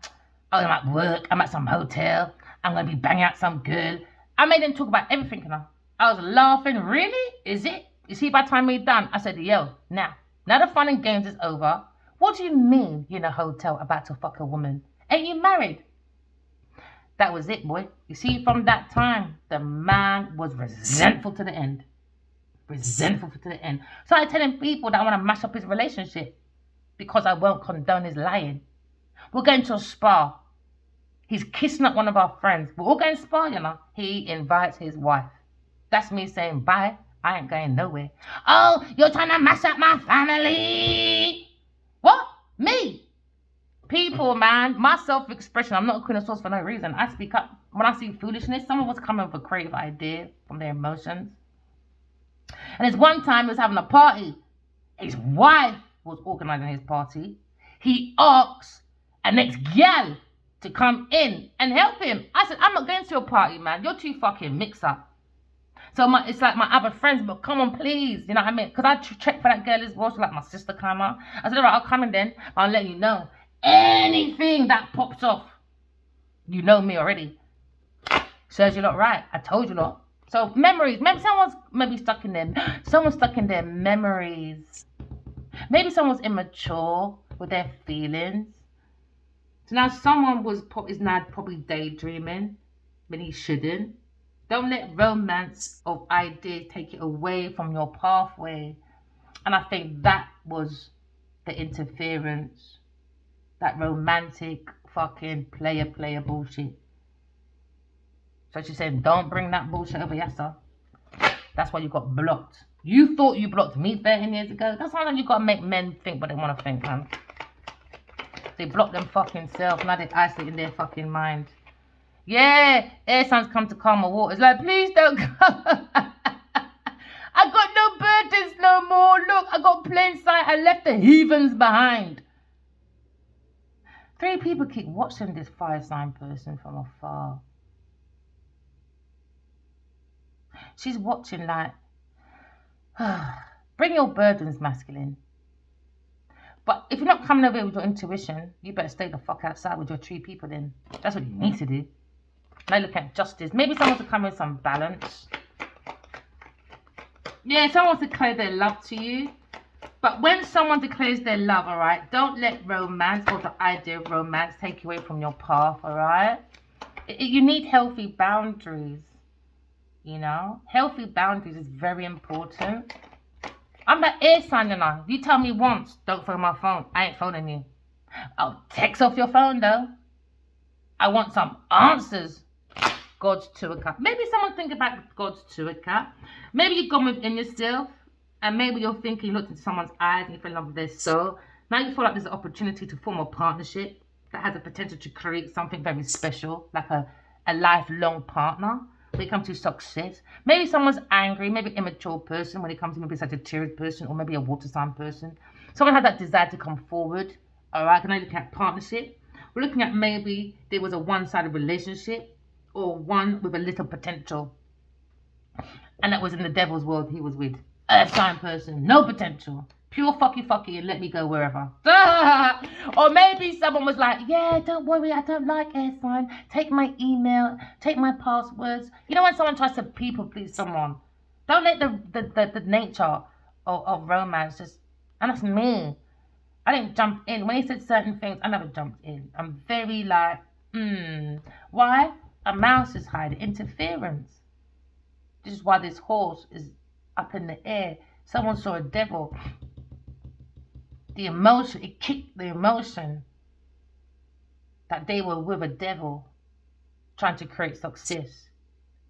I'm at work. I'm at some hotel. I'm going to be banging out some girl. I made him talk about everything, you know. I was laughing. Really? Is it? You see, by the time we're done, I said, yo, now the fun and games is over. What do you mean you're in a hotel about to fuck a woman? Ain't you married? That was it, boy. You see, from that time, the man was resentful to the end. Resentful to the end. So I telling people that I want to mash up his relationship because I won't condone his lying. We're going to a spa. He's kissing up one of our friends. We're all going to spa, you know. He invites his wife. That's me saying, bye. I ain't going nowhere. Oh, you're trying to mash up my family. What? Me? People, man, my self-expression, I'm not a queen of sauce for no reason. I speak up when I see foolishness. Someone was coming with a creative idea from their emotions. And there's one time he was having a party. His wife was organizing his party. He asked an ex-gal to come in and help him. I said, I'm not going to your party, man. You're too fucking mixed up. So it's like my other friends, but come on, please. You know what I mean? Because I checked for that girl as well. She's like my sister kind of. I said, all right, I'll come in then. I'll let you know. Anything that pops off, you know me already. Serves you lot right. I told you lot. So memories. Maybe someone's stuck in their memories. Maybe someone's immature with their feelings. So now someone is now probably daydreaming, but he shouldn't. Don't let romance of ideas take it away from your pathway. And I think that was the interference. That romantic fucking player bullshit. So she's saying, don't bring that bullshit over here, sir. That's why you got blocked. You thought you blocked me 13 years ago. That's why you got to make men think what they want to think, man. They block them fucking self. Now they isolate in their fucking mind. Yeah, air signs come to calmer waters. Like, please don't go. I got no burdens no more. Look, I got plain sight. I left the heathens behind. 3 people keep watching this fire sign person from afar. She's watching like, bring your burdens, masculine. But if you're not coming over here with your intuition, you better stay the fuck outside with your tree people then. That's what you need to do. Now look at justice. Maybe someone to come with some balance. Yeah, someone wants to declare their love to you. But when someone declares their love, all right, don't let romance or the idea of romance take you away from your path, all right? You need healthy boundaries, you know? Healthy boundaries is very important. I'm the air sign, you know. You tell me once, don't phone my phone. I ain't phoning you. I'll text off your phone, though. I want some answers. God's Two of Cups. Maybe someone think about God's Two of Cups. Maybe you've gone within yourself, and maybe you're thinking, you looked into someone's eyes and you fell in love with their soul. Now you feel like there's an opportunity to form a partnership that has the potential to create something very special, like a lifelong partner when it comes to success. Maybe someone's angry, maybe an immature person when it comes to maybe a Sagittarius person or maybe a water sign person. Someone has that desire to come forward. All right, can I look at partnership? We're looking at maybe there was a one-sided relationship or one with a little potential. And that was in the devil's world he was with. Earth sign person, no potential. Pure fucky and let me go wherever. Or maybe someone was like, yeah, don't worry, I don't like air sign. Take my email, take my passwords. You know when someone tries to people please someone, don't let the nature of romance just, and that's me. I didn't jump in. When he said certain things, I never jumped in. I'm very like, why? A mouse is hiding. Interference. This is why this horse is up in the air. Someone saw a devil. The emotion, it kicked the emotion that they were with a devil trying to create success.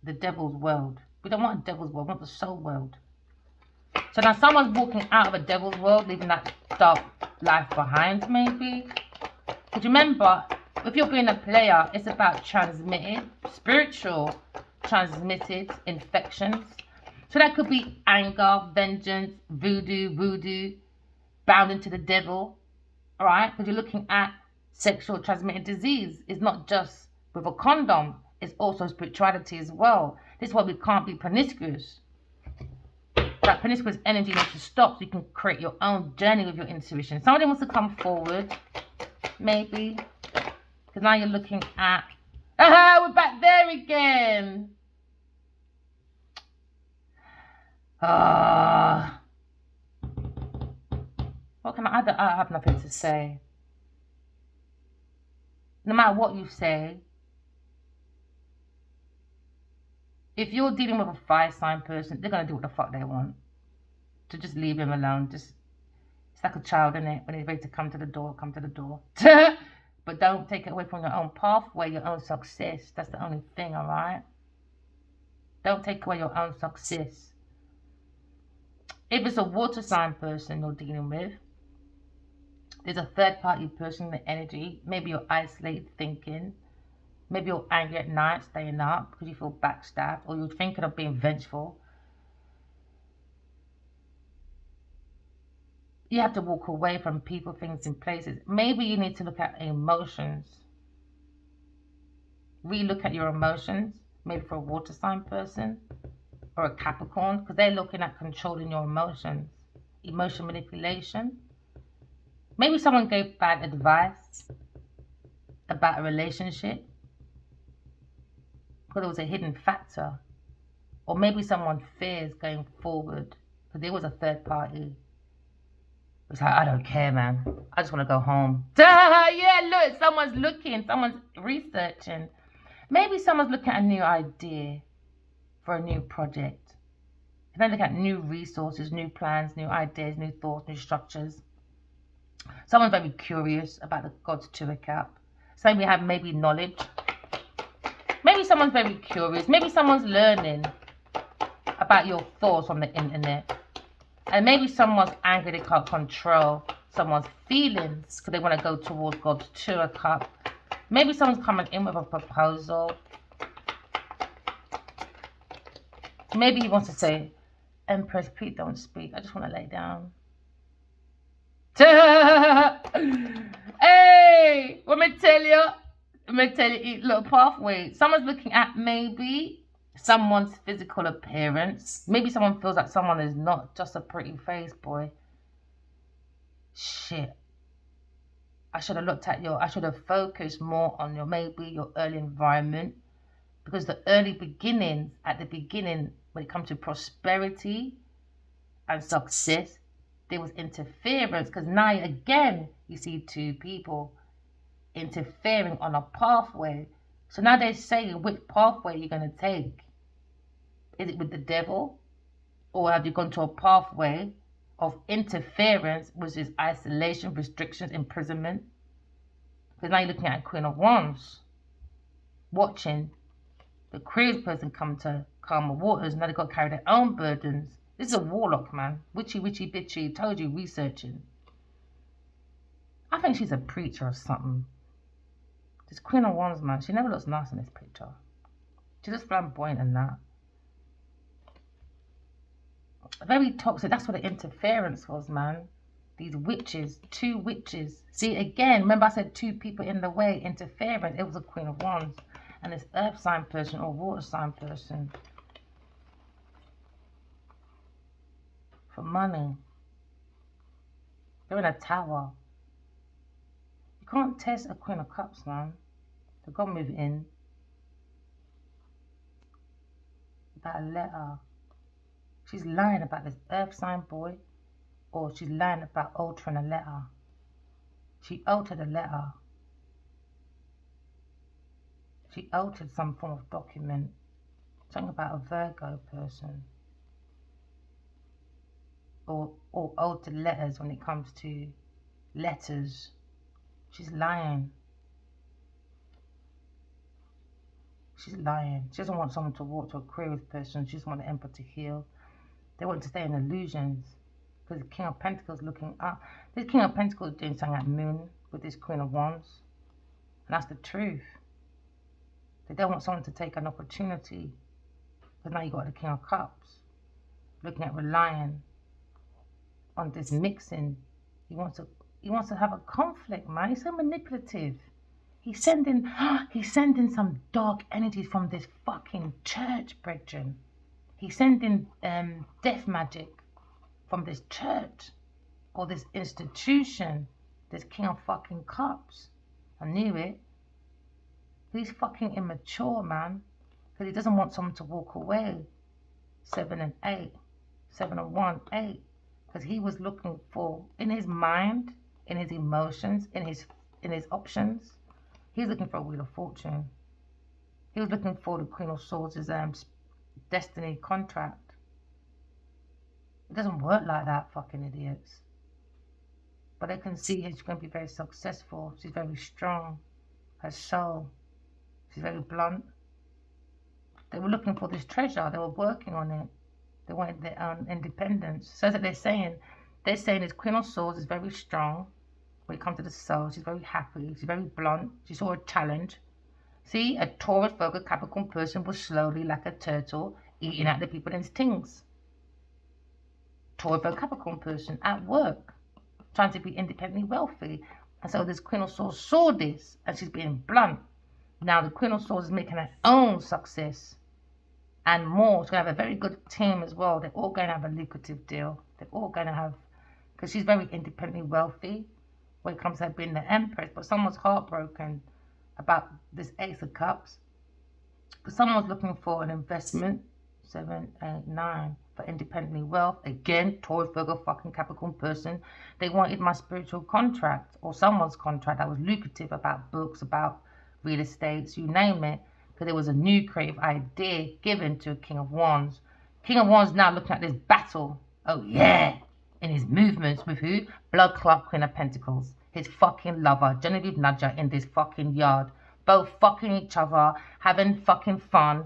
The devil's world. We don't want a devil's world, we want the soul world. So now someone's walking out of a devil's world, leaving that dark life behind, maybe. Because remember, if you're being a player, it's about transmitted, spiritual transmitted infections. So that could be anger, vengeance, voodoo, bound into the devil. All right? Because you're looking at sexual transmitted disease. It's not just with a condom. It's also spirituality as well. This is why we can't be promiscuous. That promiscuous energy needs to stop so you can create your own journey with your intuition. Somebody wants to come forward, maybe. Because now you're looking at... we're back there again. What can I have nothing to say. No matter what you say, if you're dealing with a fire sign person, they're going to do what the fuck they want. To just leave him alone. It's like a child, isn't it? When he's ready to come to the door, come to the door. But don't take it away from your own pathway, your own success. That's the only thing, all right? Don't take away your own success. If it's a water sign person you're dealing with, there's a third party person in the energy. Maybe you're isolated thinking. Maybe you're angry at night, staying up because you feel backstabbed, or you're thinking of being vengeful. You have to walk away from people, things, and places. Maybe you need to look at emotions. Re-look at your emotions. Maybe for a water sign person or a Capricorn, because they're looking at controlling your emotions. Emotion manipulation. Maybe someone gave bad advice about a relationship because there was a hidden factor. Or maybe someone fears going forward because there was a third party. It's like, I don't care, man. I just want to go home. Yeah, look, someone's looking. Someone's researching. Maybe someone's looking at a new idea for a new project. And they look at new resources, new plans, new ideas, new thoughts, new structures. Someone's very curious about the God's Two of Cups. So we have maybe knowledge. Maybe someone's very curious. Maybe someone's learning about your thoughts on the internet. And maybe someone's angry they can't control someone's feelings because they want to go towards God's Two of Cups. Maybe someone's coming in with a proposal. Maybe he wants to say, Empress, please don't speak. I just want to lay down. Hey, let me tell you, little pathway. Someone's looking at maybe someone's physical appearance. Maybe someone feels like someone is not just a pretty face, boy. Shit. I should have looked at I should have focused more on maybe your early environment. Because the early beginnings, at the beginning, when it comes to prosperity and success, there was interference. Because now, again, you see two people interfering on a pathway. So now they're saying which pathway you're going to take. Is it with the devil? Or have you gone to a pathway of interference, which is isolation, restrictions, imprisonment? Because now you're looking at Queen of Wands, watching the Aquarius person come to calmer waters. Now they've got to carry their own burdens. This is a warlock, man. Witchy, witchy, bitchy. Told you, researching. I think she's a preacher or something. This Queen of Wands, man, she never looks nice in this picture. She's just flamboyant and that. Very toxic. That's what the interference was, man. These witches, two witches. See, again, remember I said two people in the way, interference. It was a Queen of Wands. And this earth sign person or water sign person. For money. They're in a tower. You can't test a Queen of Cups, man. They've got to move in. About a letter. She's lying about this earth sign boy. Or she's lying about altering a letter. She altered a letter. She altered some form of document. Something about a Virgo person. Or altered letters when it comes to letters. She's lying. She's lying. She doesn't want someone to walk to a Aquarius person. She doesn't want the Emperor to heal. They want to stay in illusions. Because the King of Pentacles looking up. This King of Pentacles is doing something at Moon with this Queen of Wands. And that's the truth. They don't want someone to take an opportunity. Because now you got the King of Cups. Looking at relying on this mixing. He wants to have a conflict, man. He's so manipulative. He's sending some dark energies from this fucking church, brethren. He's sending death magic from this church or this institution. This King of fucking Cups. I knew it. He's fucking immature, man. Because he doesn't want someone to walk away. 7 and 8. 7 and 1, 8. Because he was looking for, in his mind, in his emotions, in his options, he's looking for a Wheel of Fortune. He was looking for the Queen of Swords' destiny contract. It doesn't work like that, fucking idiots. But they can see she's going to be very successful. She's very strong. Her soul. She's very blunt. They were looking for this treasure. They were working on it. They wanted their own independence. So that's what they're saying. They're saying this Queen of Swords is very strong when it comes to the soul. She's very happy. She's very blunt. She saw a challenge. See, a Taurus, Virgo, Capricorn person was slowly, like a turtle, eating at the people in his things. Taurus, Virgo, Capricorn person at work, trying to be independently wealthy. And so this Queen of Swords saw this, and she's being blunt. Now the Queen of Swords is making her own success and more. She's going to have a very good team as well. They're all going to have a lucrative deal. They're all going to have, because she's very independently wealthy when it comes to her being the Empress. But someone's heartbroken about this Ace of Cups. Because someone was looking for an investment, 7, 8, 9, for independently wealth. Again, Taurus, Virgo, fucking Capricorn person. They wanted my spiritual contract or someone's contract that was lucrative, about books, about real estates, you name it, because there was a new creative idea given to a King of Wands. King of Wands now looking at this battle, oh yeah, in his movements with who? Blood Clot Queen of Pentacles, his fucking lover, Genevieve Nadja, in this fucking yard, both fucking each other, having fucking fun,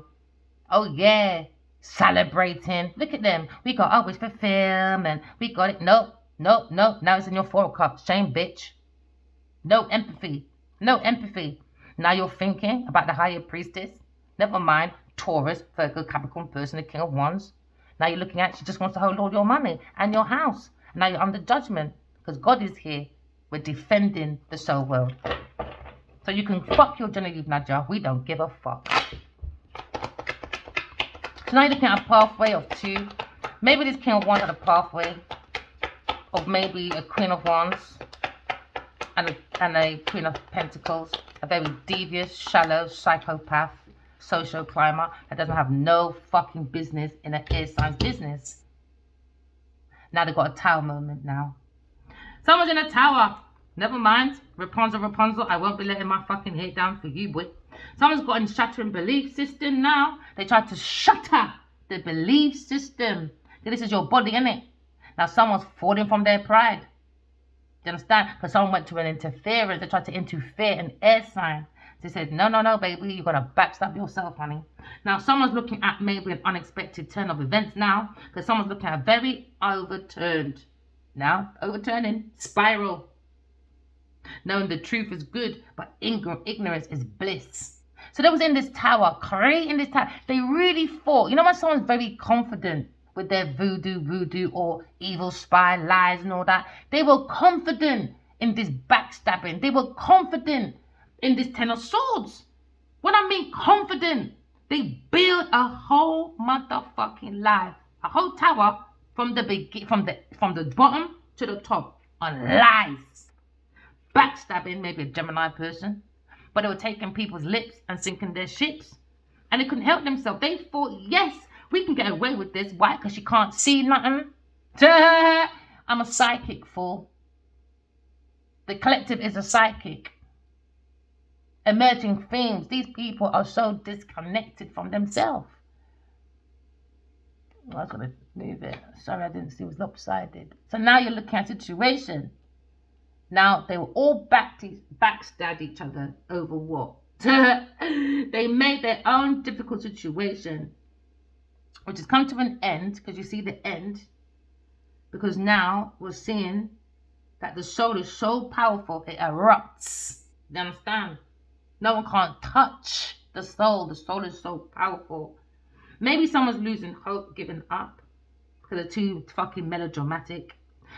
oh yeah, celebrating, look at them, we got our wish fulfillment, we got it, nope, now it's in your 4 of Cups, shame bitch, no empathy. Now you're thinking about the higher priestess. Never mind, Taurus, Virgo, Capricorn person, the King of Wands. Now you're looking at, she just wants to hold all your money and your house. Now you're under judgment because God is here. We're defending the soul world. So you can fuck your Genevieve Nadja. We don't give a fuck. So now you're looking at a pathway of 2. Maybe this King of Wands had a pathway of maybe a Queen of Wands and a Queen of Pentacles. A very devious, shallow psychopath, social climber that doesn't have no fucking business in an air sign's business. Now they've got a tower moment now. Someone's in a tower. Never mind. Rapunzel, I won't be letting my fucking head down for you, boy. Someone's got a shattering belief system now. They tried to shatter the belief system. This is your body, innit? Now someone's falling from their pride. Do you understand? Because someone went to an interference. They tried to interfere in air sign. They said, no, baby, you're going to backstab yourself, honey. Now, someone's looking at maybe an unexpected turn of events now. Because someone's looking at a very overturning spiral. Knowing the truth is good, but ignorance is bliss. So they was in this tower, creating this tower. They really thought, you know when someone's very confident with their voodoo or evil spy lies and all that. They were confident in this backstabbing. They were confident in this 10 of swords. When I mean confident, they built a whole motherfucking life, a whole tower from the bottom to the top on lies. Backstabbing, maybe a Gemini person, but they were taking people's lips and sinking their ships, and they couldn't help themselves. They thought, yes, we can get away with this. Why? Because you can't see nothing. I'm a psychic, fool. The collective is a psychic. Emerging themes. These people are so disconnected from themselves. I was going to move it. Sorry, I didn't see it was lopsided. So now you're looking at a situation. Now they were all backstab each other over what? They made their own difficult situation, which has come to an end, because you see the end. Because now we're seeing that the soul is so powerful, it erupts. You understand? No one can't touch the soul. The soul is so powerful. Maybe someone's losing hope, giving up, because they're too fucking melodramatic.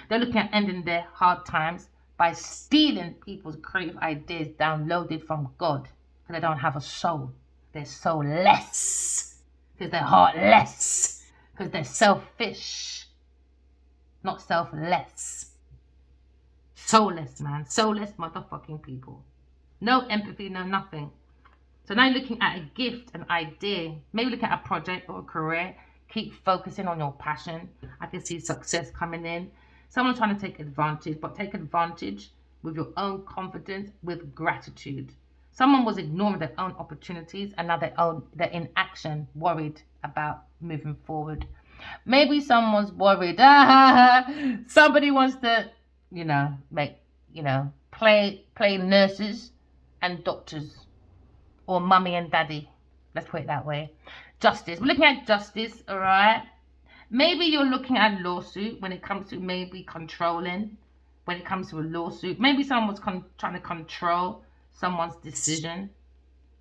They're looking at ending their hard times by stealing people's creative ideas downloaded from God, because they don't have a soul. They're soulless, because they're heartless, because they're selfish, not selfless. Soulless, man. Soulless motherfucking people. No empathy, no nothing. So now you're looking at a gift, an idea, maybe looking at a project or a career. Keep focusing on your passion. I can see success coming in. Someone's trying to take advantage, but take advantage with your own confidence, with gratitude. Someone was ignoring their own opportunities, and now they're in action, worried about moving forward. Maybe someone's worried. Somebody wants to, play nurses and doctors, or mummy and daddy. Let's put it that way. Justice. We're looking at justice, all right? Maybe you're looking at a lawsuit when it comes to maybe controlling, when it comes to a lawsuit. Maybe someone's trying to control someone's decision,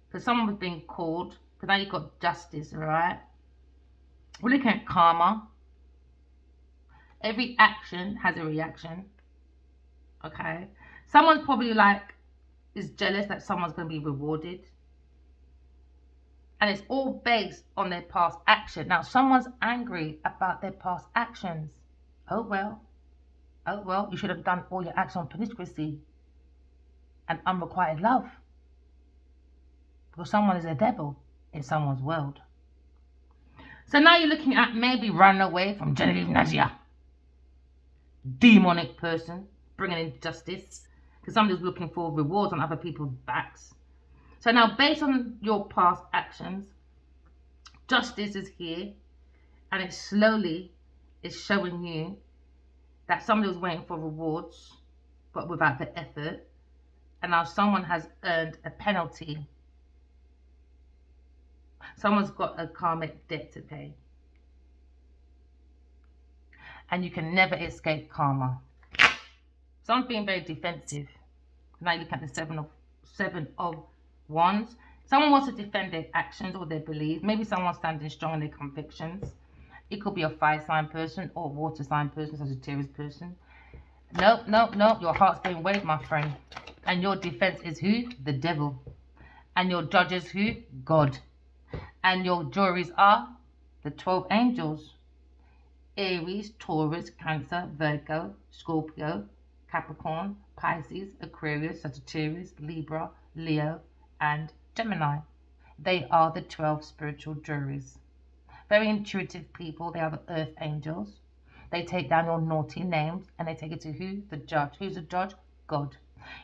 because someone was being called, because now you've got justice, all right? We're looking at karma. Every action has a reaction, okay? Someone's probably is jealous that someone's going to be rewarded. And it's all based on their past action. Now, someone's angry about their past actions. Oh, well, you should have done all your acts on promiscuity and unrequited love. Because someone is a devil in someone's world. So now you're looking at maybe running away from Genevieve Nadia. Demonic person, bringing in justice. Because somebody's looking for rewards on other people's backs. So now, based on your past actions, justice is here, and it slowly is showing you that somebody was waiting for rewards, but without the effort, and now someone has earned a penalty. Someone's got a karmic debt to pay, and you can never escape karma. Someone's being very defensive. Now you look at the seven of Wands. Someone wants to defend their actions or their beliefs. Maybe someone's standing strong in their convictions. It could be a fire sign person or a water sign person, Sagittarius person. No. Your heart's being weighed, my friend. And your defense is who? The devil. And your judge is who? God. And your juries are the the 12 angels: Aries, Taurus, Cancer, Virgo, Scorpio, Capricorn, Pisces, Aquarius, Sagittarius, Libra, Leo, and Gemini. They are the 12 spiritual juries. Very intuitive people. They are the earth angels. They take down your naughty names and they take it to who? The judge. Who's the judge? God.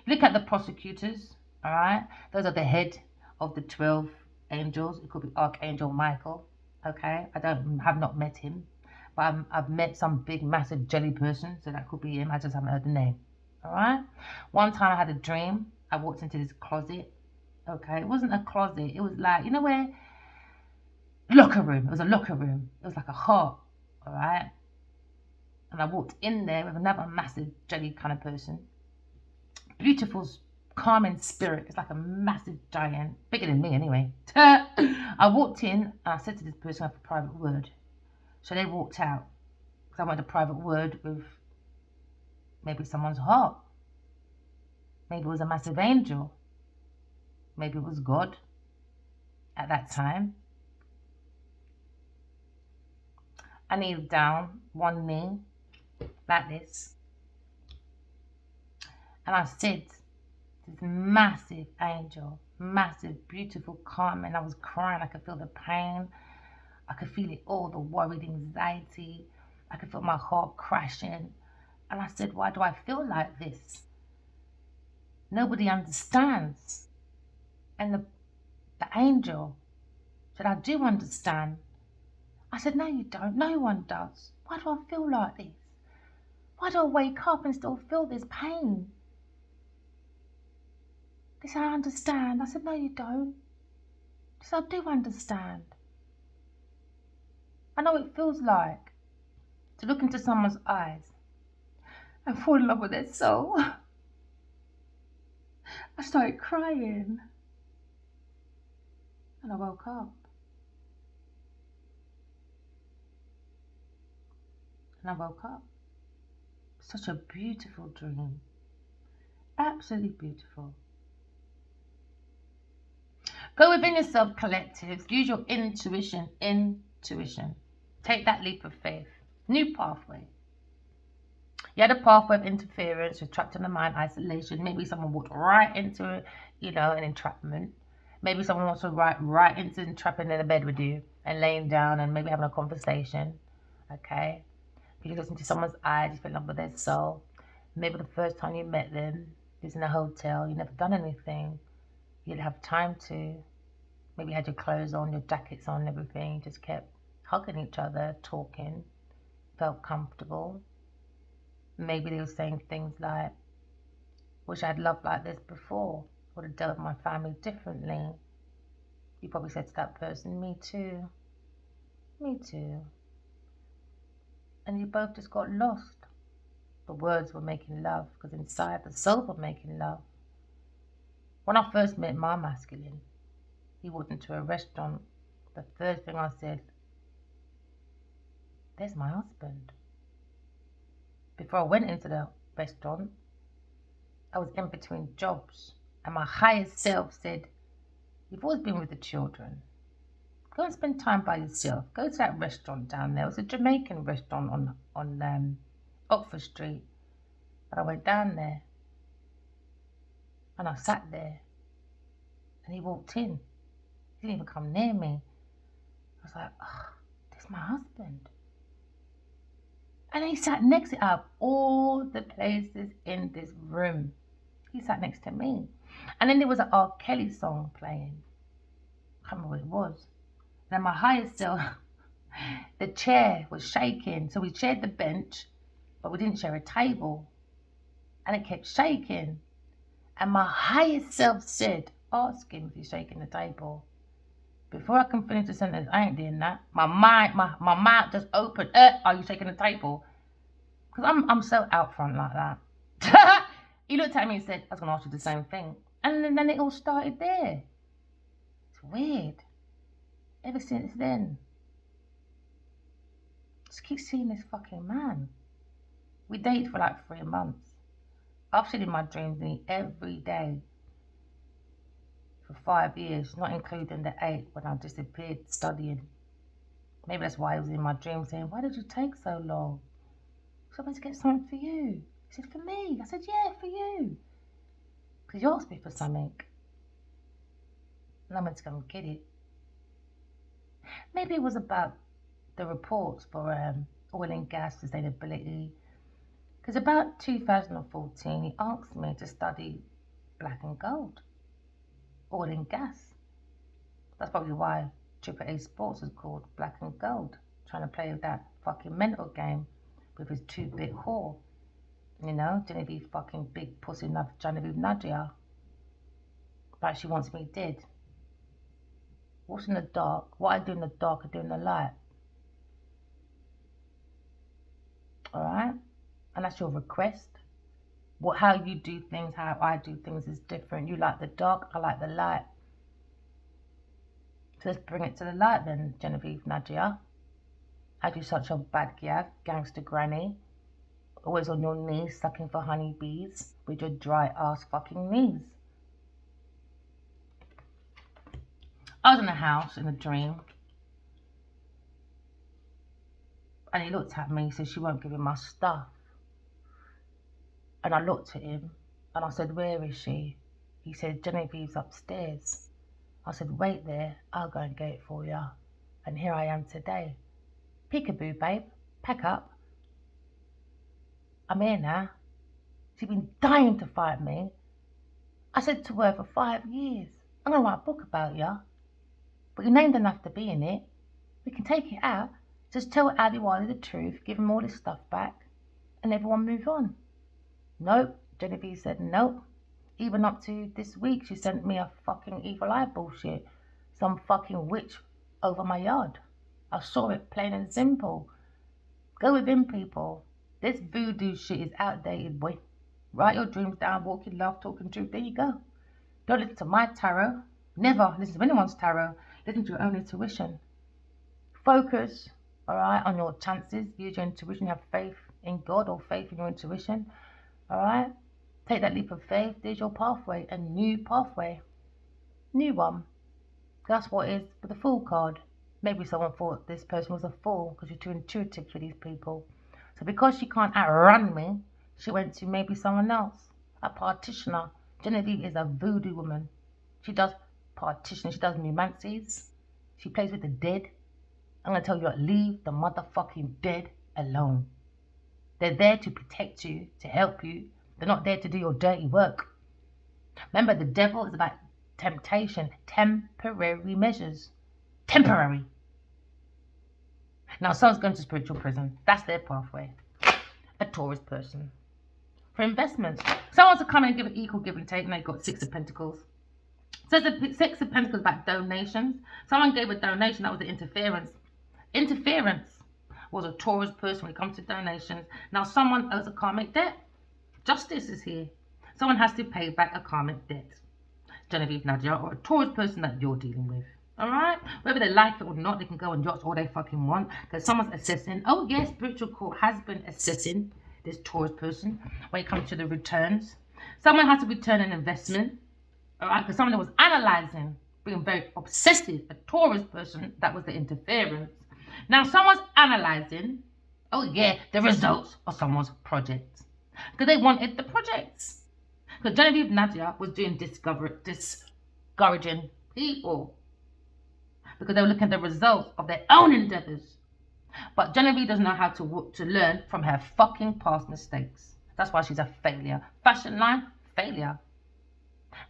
You look at the prosecutors, all right? Those are the head of the 12 angels. It could be Archangel Michael, okay? Have not met him, but I've met some big, massive jelly person, so that could be him. I just haven't heard the name, all right? One time I had a dream. I walked into this closet, okay? It wasn't a closet. It was like, you know where? Locker room. It was a locker room. It was like a heart, all right? And I walked in there with another massive jelly kind of person. Beautiful, calming spirit. It's like a massive giant, bigger than me anyway. I walked in and I said to this person, I have a private word. So they walked out because I wanted a private word with maybe someone's heart. Maybe it was a massive angel. Maybe it was God at that time. I kneeled down, one knee, like this. And I said, this massive angel, massive, beautiful, calm, and I was crying. I could feel the pain. I could feel it all, the worried anxiety. I could feel my heart crashing. And I said, why do I feel like this? Nobody understands. And the angel said, I do understand. I said, no, you don't. No one does. Why do I feel like this? Why do I wake up and still feel this pain? They said, I understand. I said, no, you don't. They said, I do understand. I know what it feels like to look into someone's eyes and fall in love with their soul. I started crying and I woke up. And I woke up. Such a beautiful dream. Absolutely beautiful. Go within yourself, collectives. Use your intuition. Intuition. Take that leap of faith. New pathway. You had a pathway of interference, you're trapped in the mind, isolation. Maybe someone walked right into it, an entrapment. Maybe someone wants to right into entrapping in the bed with you and laying down and maybe having a conversation. Okay? You listen to someone's eyes, you fell in love with their soul. Maybe the first time you met them, you was in a hotel, you never done anything. You'd have time to. Maybe you had your clothes on, your jackets on and everything. You just kept hugging each other, talking, felt comfortable. Maybe they were saying things like, wish I had loved like this before, would have dealt with my family differently. You probably said to that person, me too. Me too. And you both just got lost. The words were making love, because inside the soul were making love. When I first met my masculine, he walked into a restaurant. The first thing I said, there's my husband. Before I went into the restaurant, I was in between jobs, and my higher self said, you've always been with the children. Go and spend time by yourself. Go to that restaurant down there. It was a Jamaican restaurant on Oxford Street. But I went down there and I sat there and he walked in. He didn't even come near me. I was like, oh, this is my husband. And he sat next to out of all the places in this room. He sat next to me. And then there was an R. Kelly song playing. I can't remember what it was. Then my higher self, the chair was shaking. So we shared the bench, but we didn't share a table. And it kept shaking. And my higher self said, ask him if he's shaking the table. Before I can finish the sentence, I ain't doing that. My mouth just opened. Are you shaking the table? Because I'm so out front like that. He looked at me and said, I was going to ask you the same thing. And then it all started there. It's weird. Ever since then, just keep seeing this fucking man. We dated for like 3 months. I've seen in my dreams nearly every day for 5 years, not including the 8 when I disappeared studying. Maybe that's why he was in my dream saying, why did you take so long? So I went to get something for you. He said, for me? I said, yeah, for you. Because you asked me for something. And I went to go and get it. Maybe it was about the reports for oil and gas sustainability. Because about 2014, he asked me to study black and gold, oil and gas. That's probably why Triple A Sports is called Black and Gold, trying to play that fucking mental game with his 2-bit whore. You know, Genevieve fucking big pussy Genevieve Nadia. Like she wants me dead. What's in the dark? What I do in the dark, I do in the light. Alright? And that's your request. How you do things, how I do things is different. You like the dark, I like the light. So let's bring it to the light then, Genevieve Nadia. As you such a bad gangster granny. Always on your knees sucking for honeybees with your dry ass fucking knees. I was in a house in a dream. And he looked at me, he said she won't give him my stuff. And I looked at him and I said, where is she? He said, Genevieve's upstairs. I said, wait there, I'll go and get it for you. And here I am today. Peekaboo, babe, pack up. I'm here now. She's been dying to fight me. I said to her for 5 years, I'm going to write a book about you. But your name doesn't have to be in it. We can take it out. Just tell Ali Wiley the truth, give him all his stuff back, and everyone move on. Nope, Genevieve said nope. Even up to this week, she sent me a fucking evil eye bullshit. Some fucking witch over my yard. I saw it plain and simple. Go with him, people. This voodoo shit is outdated, boy. Write your dreams down, walk in love, talking truth. There you go. Don't listen to my tarot. Never listen to anyone's tarot. Listen to your own intuition. Focus, alright, on your chances. Use your intuition. Have faith in God or faith in your intuition. Alright? Take that leap of faith. There's your pathway. A new pathway. New one. That's what it is with the Fool card. Maybe someone thought this person was a fool because you're too intuitive for these people. So because she can't outrun me, she went to maybe someone else. A partitioner. Genevieve is a voodoo woman. She does partitioning. She does numancies. She plays with the dead. I'm going to tell you, leave the motherfucking dead alone. They're there to protect you, to help you. They're not there to do your dirty work. Remember, the devil is about temptation, temporary measures. Temporary. Now, someone's going to spiritual prison. That's their pathway. A Taurus person. For investments, someone's to come and give an equal give and take, and they've got 6 of Pentacles. So the 6 of Pentacles about donations. Someone gave a donation, that was the interference. Interference was a Taurus person when it comes to donations. Now someone owes a karmic debt. Justice is here. Someone has to pay back a karmic debt. Genevieve Nadia, or a Taurus person that you're dealing with. Alright? Whether they like it or not, they can go on yachts all they fucking want. Because someone's assessing. Oh yes, spiritual court has been assessing this Taurus person when it comes to the returns. Someone has to return an investment. Alright? Because someone that was analyzing, being very obsessive, a Taurus person, that was the interference. Now someone's analyzing, oh yeah, the results of someone's project. Because they wanted the projects. Because Genevieve Nadia was doing discouraging people. Because they were looking at the results of their own endeavors. But Genevieve doesn't know how to learn from her fucking past mistakes. That's why she's a failure. Fashion line, failure.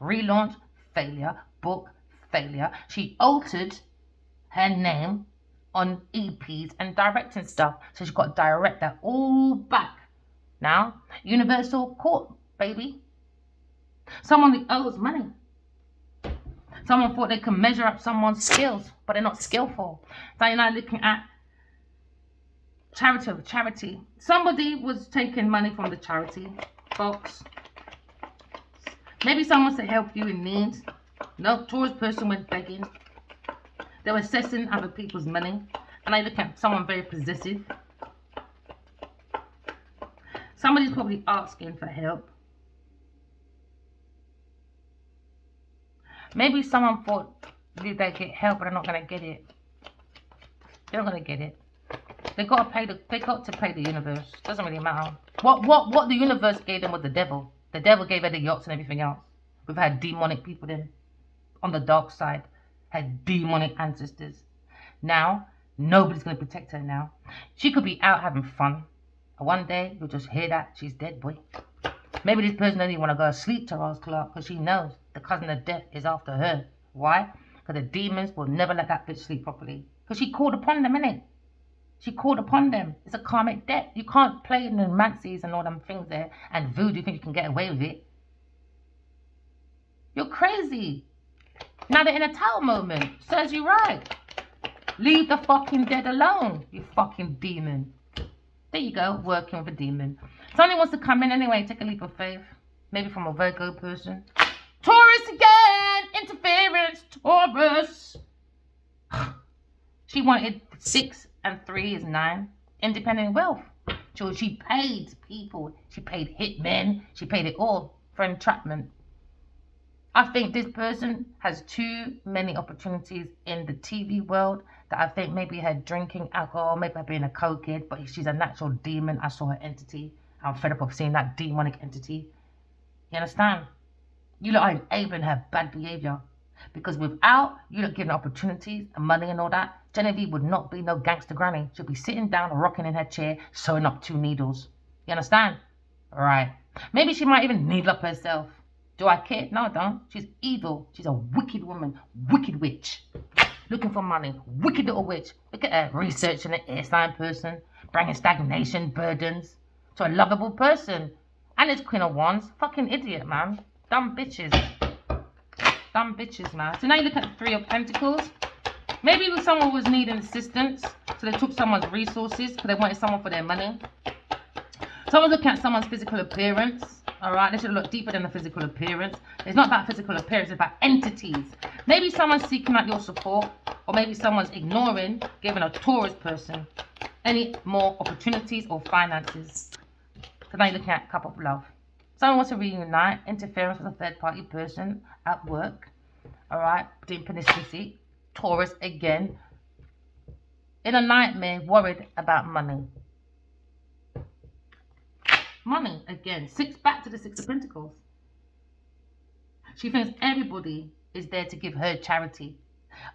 Relaunch, failure. Book, failure. She altered her name on EPs and directing stuff. So she's got to direct that all back. Now, Universal Court, baby. Someone who owes money. Someone thought they could measure up someone's skills, but they're not skillful. So you're now looking at charity. Somebody was taking money from the charity box. Maybe someone's to help you in need. No, Taurus person went begging. They were assessing other people's money. And I look at someone very possessive. Somebody's probably asking for help. Maybe someone thought they get help, but they're not going to get it. You're not gonna get it. They got to pay the universe. Doesn't really matter. What the universe gave them was the devil. The devil gave her the yachts and everything else. We've had demonic people then on the dark side, had demonic ancestors. Now nobody's gonna protect her now. She could be out having fun, and one day you'll just hear that she's dead, boy. Maybe this person doesn't even want to go to sleep to Rose Clark because she knows the cousin of death is after her. Why? Because the demons will never let that bitch sleep properly. Because she called upon them, innit? She called upon them. It's a karmic debt. You can't play in the romances and all them things there and voodoo think you can get away with it. You're crazy. Now they're in a tower moment. Serves you right. Leave the fucking dead alone, you fucking demon. There you go, working with a demon. Somebody wants to come in anyway, take a leap of faith. Maybe from a Virgo person. Taurus again! Interference, Taurus! She wanted 6 and 3 is 9. Independent wealth. So she paid people. She paid hitmen. She paid it all for entrapment. I think this person has too many opportunities in the TV world that I think maybe her drinking alcohol, maybe her being a cokehead, but she's a natural demon. I saw her entity. I'm fed up of seeing that demonic entity. You understand? You lot are enabling her bad behavior. Because without you lot giving opportunities and money and all that, Genevieve would not be no gangster granny. She'll be sitting down, rocking in her chair, sewing up 2 needles. You understand? Right. Maybe she might even needle up herself. Do I care? No, I don't. She's evil. She's a wicked woman. Wicked witch. Looking for money. Wicked little witch. Look at her researching an air sign person. Bringing stagnation, burdens to a lovable person. And it's Queen of Wands. Fucking idiot, man. Dumb bitches. Dumb bitches, man. So now you look at the 3 of Pentacles. Maybe someone was needing assistance. So they took someone's resources because they wanted someone for their money. Someone's looking at someone's physical appearance. Alright, they should look deeper than the physical appearance. It's not about physical appearance, it's about entities. Maybe someone's seeking out your support, or maybe someone's ignoring, giving a Taurus person any more opportunities or finances. So now you're looking at cup of love. Someone wants to reunite, interference with a third party person at work. Alright, doing panicity. Taurus again. In a nightmare, worried about money. Money again. Back to the 6 of Pentacles. She thinks everybody is there to give her charity.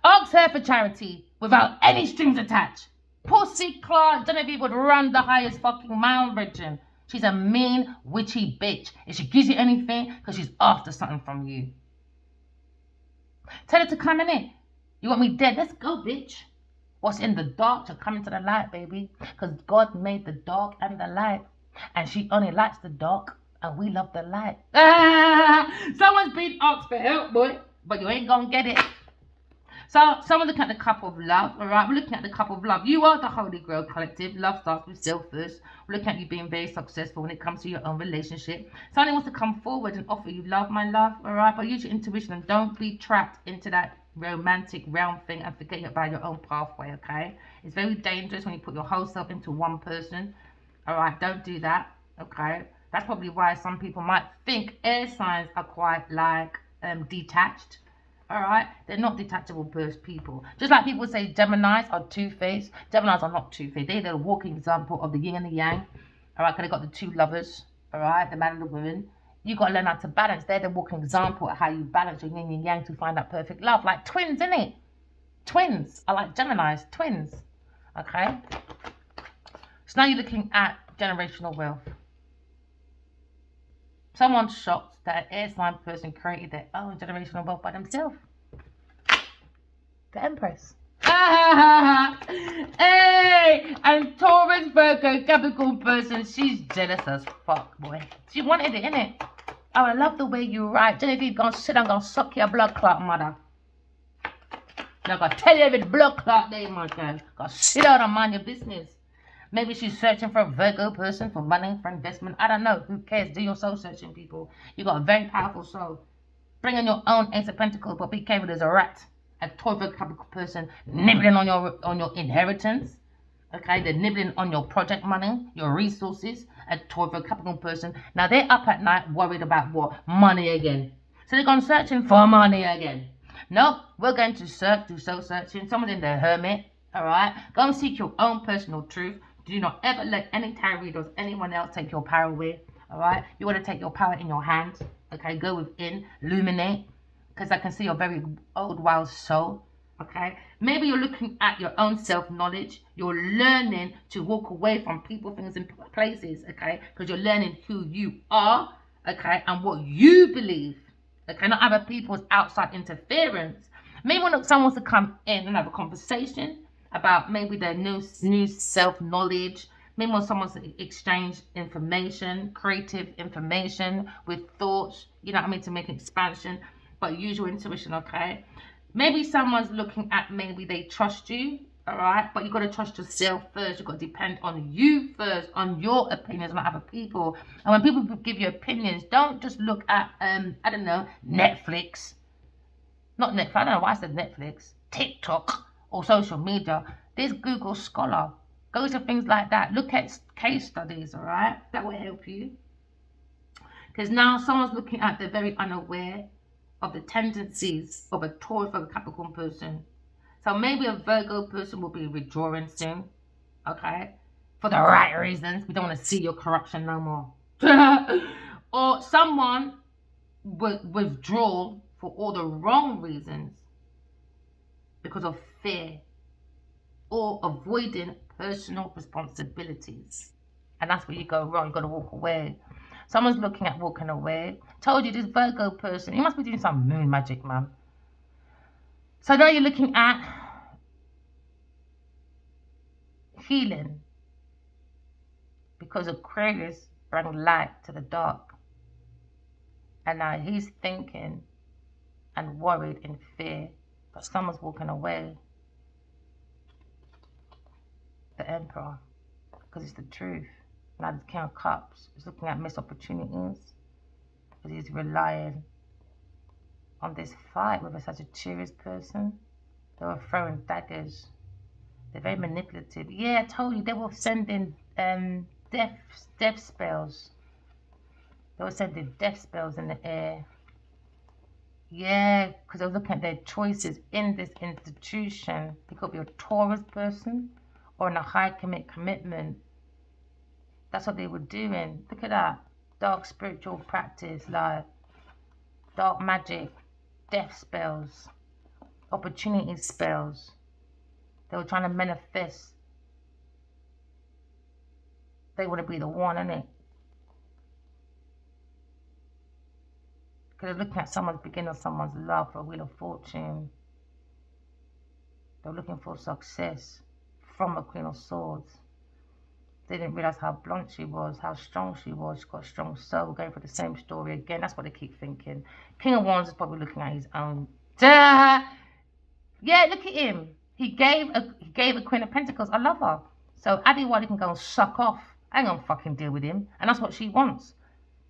Ask her for charity without any strings attached. Pussy Clark Genevieve would run the highest fucking mile, Virgin. She's a mean, witchy bitch. If she gives you anything, because she's after something from you. Tell her to come in. You want me dead? Let's go, bitch. What's in the dark shall come into the light, baby. Because God made the dark and the light. And she only likes the dark, and we love the light. Someone's been asked for help, boy, but you ain't gonna get it. So, someone looking at the cup of love, all right? We're looking at the cup of love. You are the Holy Grail Collective. Love starts with self first. We're looking at you being very successful when it comes to your own relationship. Somebody wants to come forward and offer you love, my love, all right? But use your intuition and don't be trapped into that romantic realm thing and forget about your own pathway, okay? It's very dangerous when you put your whole self into one person. All right, don't do that, okay? That's probably why some people might think air signs are quite like detached, all right? They're not detachable people. Just like people say Geminis are two-faced. Geminis are not two-faced. They're the walking example of the yin and the yang, all right? Because they've got the 2 lovers, all right? The man and the woman. You got to learn how to balance. They're the walking example of how you balance your yin and yang to find that perfect love. Like twins, innit? Twins are like Geminis, twins, okay? So now you're looking at generational wealth. Someone's shocked that an air sign person created their own generational wealth by themselves. The Empress. Hey! And Taurus, Virgo, Capricorn person, she's jealous as fuck, boy. She wanted it, innit? Oh, I love the way you write. Genevieve, gonna sit down, gonna suck your blood clot, mother. Now, gotta tell you every blood clot day, my girl. Gotta sit down and mind your business. Maybe she's searching for a Virgo person for money, for investment. I don't know. Who cares? Do your soul searching, people. You got a very powerful soul. Bring in your own Ace of Pentacles, but be careful. There's a rat, a Taurus Capricorn person nibbling on your inheritance. Okay, they're nibbling on your project money, your resources. A Taurus Capricorn person. Now they're up at night worried about what? Money again. So they're gone searching for money again. Nope, we're going to search, do soul searching. Someone's in the hermit. All right? Go and seek your own personal truth. Do not ever let any tarot readers or anyone else take your power away. All right? You want to take your power in your hands. Okay? Go within, illuminate. Because I can see your very old, wild soul. Okay? Maybe you're looking at your own self-knowledge. You're learning to walk away from people, things, and places. Okay? Because you're learning who you are. Okay? And what you believe. Okay? Not other people's outside interference. Maybe when someone wants to come in and have a conversation about maybe their new self-knowledge. Maybe when someone's exchange information, creative information with thoughts, you know what I mean, to make expansion, but use your intuition, okay? Maybe someone's looking at, maybe they trust you, all right? But you've got to trust yourself first. You've got to depend on you first, on your opinions, not other people. And when people give you opinions, don't just look at, I don't know, Netflix. Not Netflix, I don't know why I said Netflix. TikTok. Or social media. There's Google Scholar. Go to things like that. Look at case studies, all right? That will help you. Because now someone's looking at, they're very unaware of the tendencies of a Taurus or a Capricorn person. So maybe a Virgo person will be withdrawing soon, okay? For the right reasons. We don't want to see your corruption no more. Or someone will withdraw for all the wrong reasons. Because of fear or avoiding personal responsibilities. And that's where you go wrong. You've got to walk away. Someone's looking at walking away. Told you, this Virgo person, you must be doing some moon magic, man. So now you're looking at healing. Because Aquarius brought light to the dark. And now he's thinking and worried in fear. But someone's walking away. The Emperor. Because it's the truth. Now the King of Cups is looking at missed opportunities. Because he's relying on this fight with a Sagittarius person. They were throwing daggers. They're very manipulative. Yeah, I told you, they were sending death spells. They were sending death spells in the air. Yeah, because they were looking at their choices in this institution. It could be a Taurus person or in a high commitment. That's what they were doing. Look at that. Dark spiritual practice, like dark magic, death spells, opportunity spells. They were trying to manifest. They want to be the one, innit? Because they're looking at someone's beginning of someone's love for a Wheel of Fortune. They're looking for success from a Queen of Swords. They didn't realize how blunt she was, how strong she was. She's got a strong soul, going for the same story again. That's what they keep thinking. King of Wands is probably looking at his own. Duh! Yeah, look at him. He gave a Queen of Pentacles. I love her. So Adiwali can go and suck off. I ain't gonna fucking deal with him. And that's what she wants.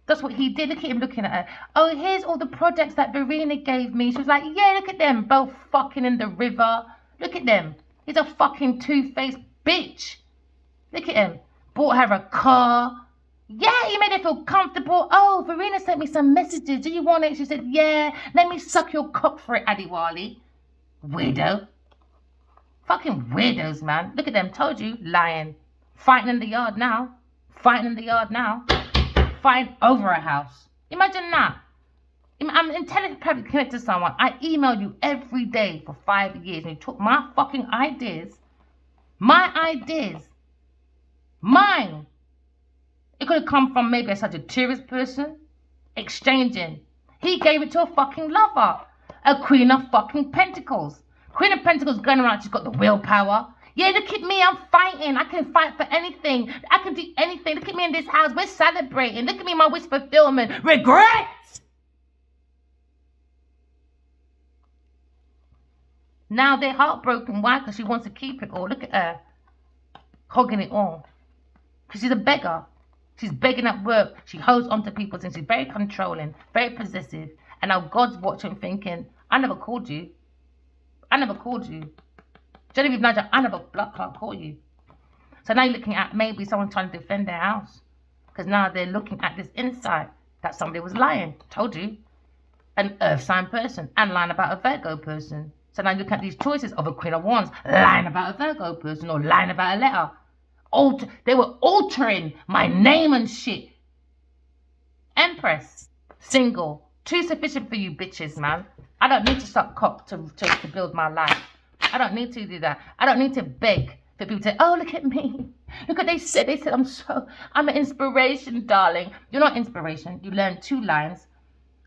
That's what he did. Look at him looking at her. Oh, here's all the projects that Verena gave me. She was like, yeah, look at them. Both fucking in the river. Look at them. He's a fucking two-faced bitch. Look at him. Bought her a car. Yeah, he made her feel comfortable. Oh, Verena sent me some messages. Do you want it? She said, yeah. Let me suck your cock for it, Adiwali. Weirdo. Fucking weirdos, man. Look at them. Told you. Lying. Fighting in the yard now. Fighting in the yard now. Fighting over a house. Imagine that. I'm intelligently connected to someone. I emailed you every day for 5 years and you took my fucking ideas. My ideas. Mine. It could have come from maybe a Sagittarius person. Exchanging. He gave it to a fucking lover. A Queen of fucking Pentacles. Queen of Pentacles going around, she's got the willpower. Yeah, look at me, I'm fighting. I can fight for anything. I can do anything. Look at me in this house. We're celebrating. Look at me, my wish fulfillment. Regrets! Now they're heartbroken. Why? Because she wants to keep it all. Look at her. Hogging it all. Because she's a beggar. She's begging at work. She holds on to people and she's very controlling, very possessive. And now God's watching thinking, I never called you. I never called you. Genevieve Nigel, I never can't call you. So now you're looking at maybe someone trying to defend their house. Because now they're looking at this insight that somebody was lying. Told you. An earth sign person. And lying about a Virgo person. So now you look at these choices of a Queen of Wands, lying about a Virgo person or lying about a letter. They were altering my name and shit. Empress, single, too sufficient for you bitches, man. I don't need to suck cock to build my life. I don't need to do that. I don't need to beg for people to say, oh, look at me. Look what they said. They said, I'm an inspiration, darling. You're not inspiration. You learn 2 lines.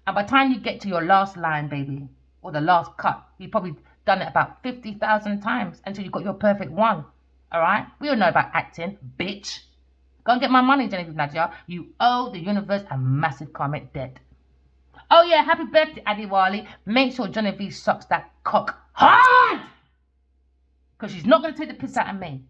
And by the time you get to your last line, baby, or the last cut, you've probably done it about 50,000 times until you got your perfect one. All right? We all know about acting, bitch. Go and get my money, Genevieve Nadia. You owe the universe a massive karmic debt. Oh, yeah, happy birthday, Adiwali. Make sure Genevieve sucks that cock hard. Because she's not going to take the piss out of me.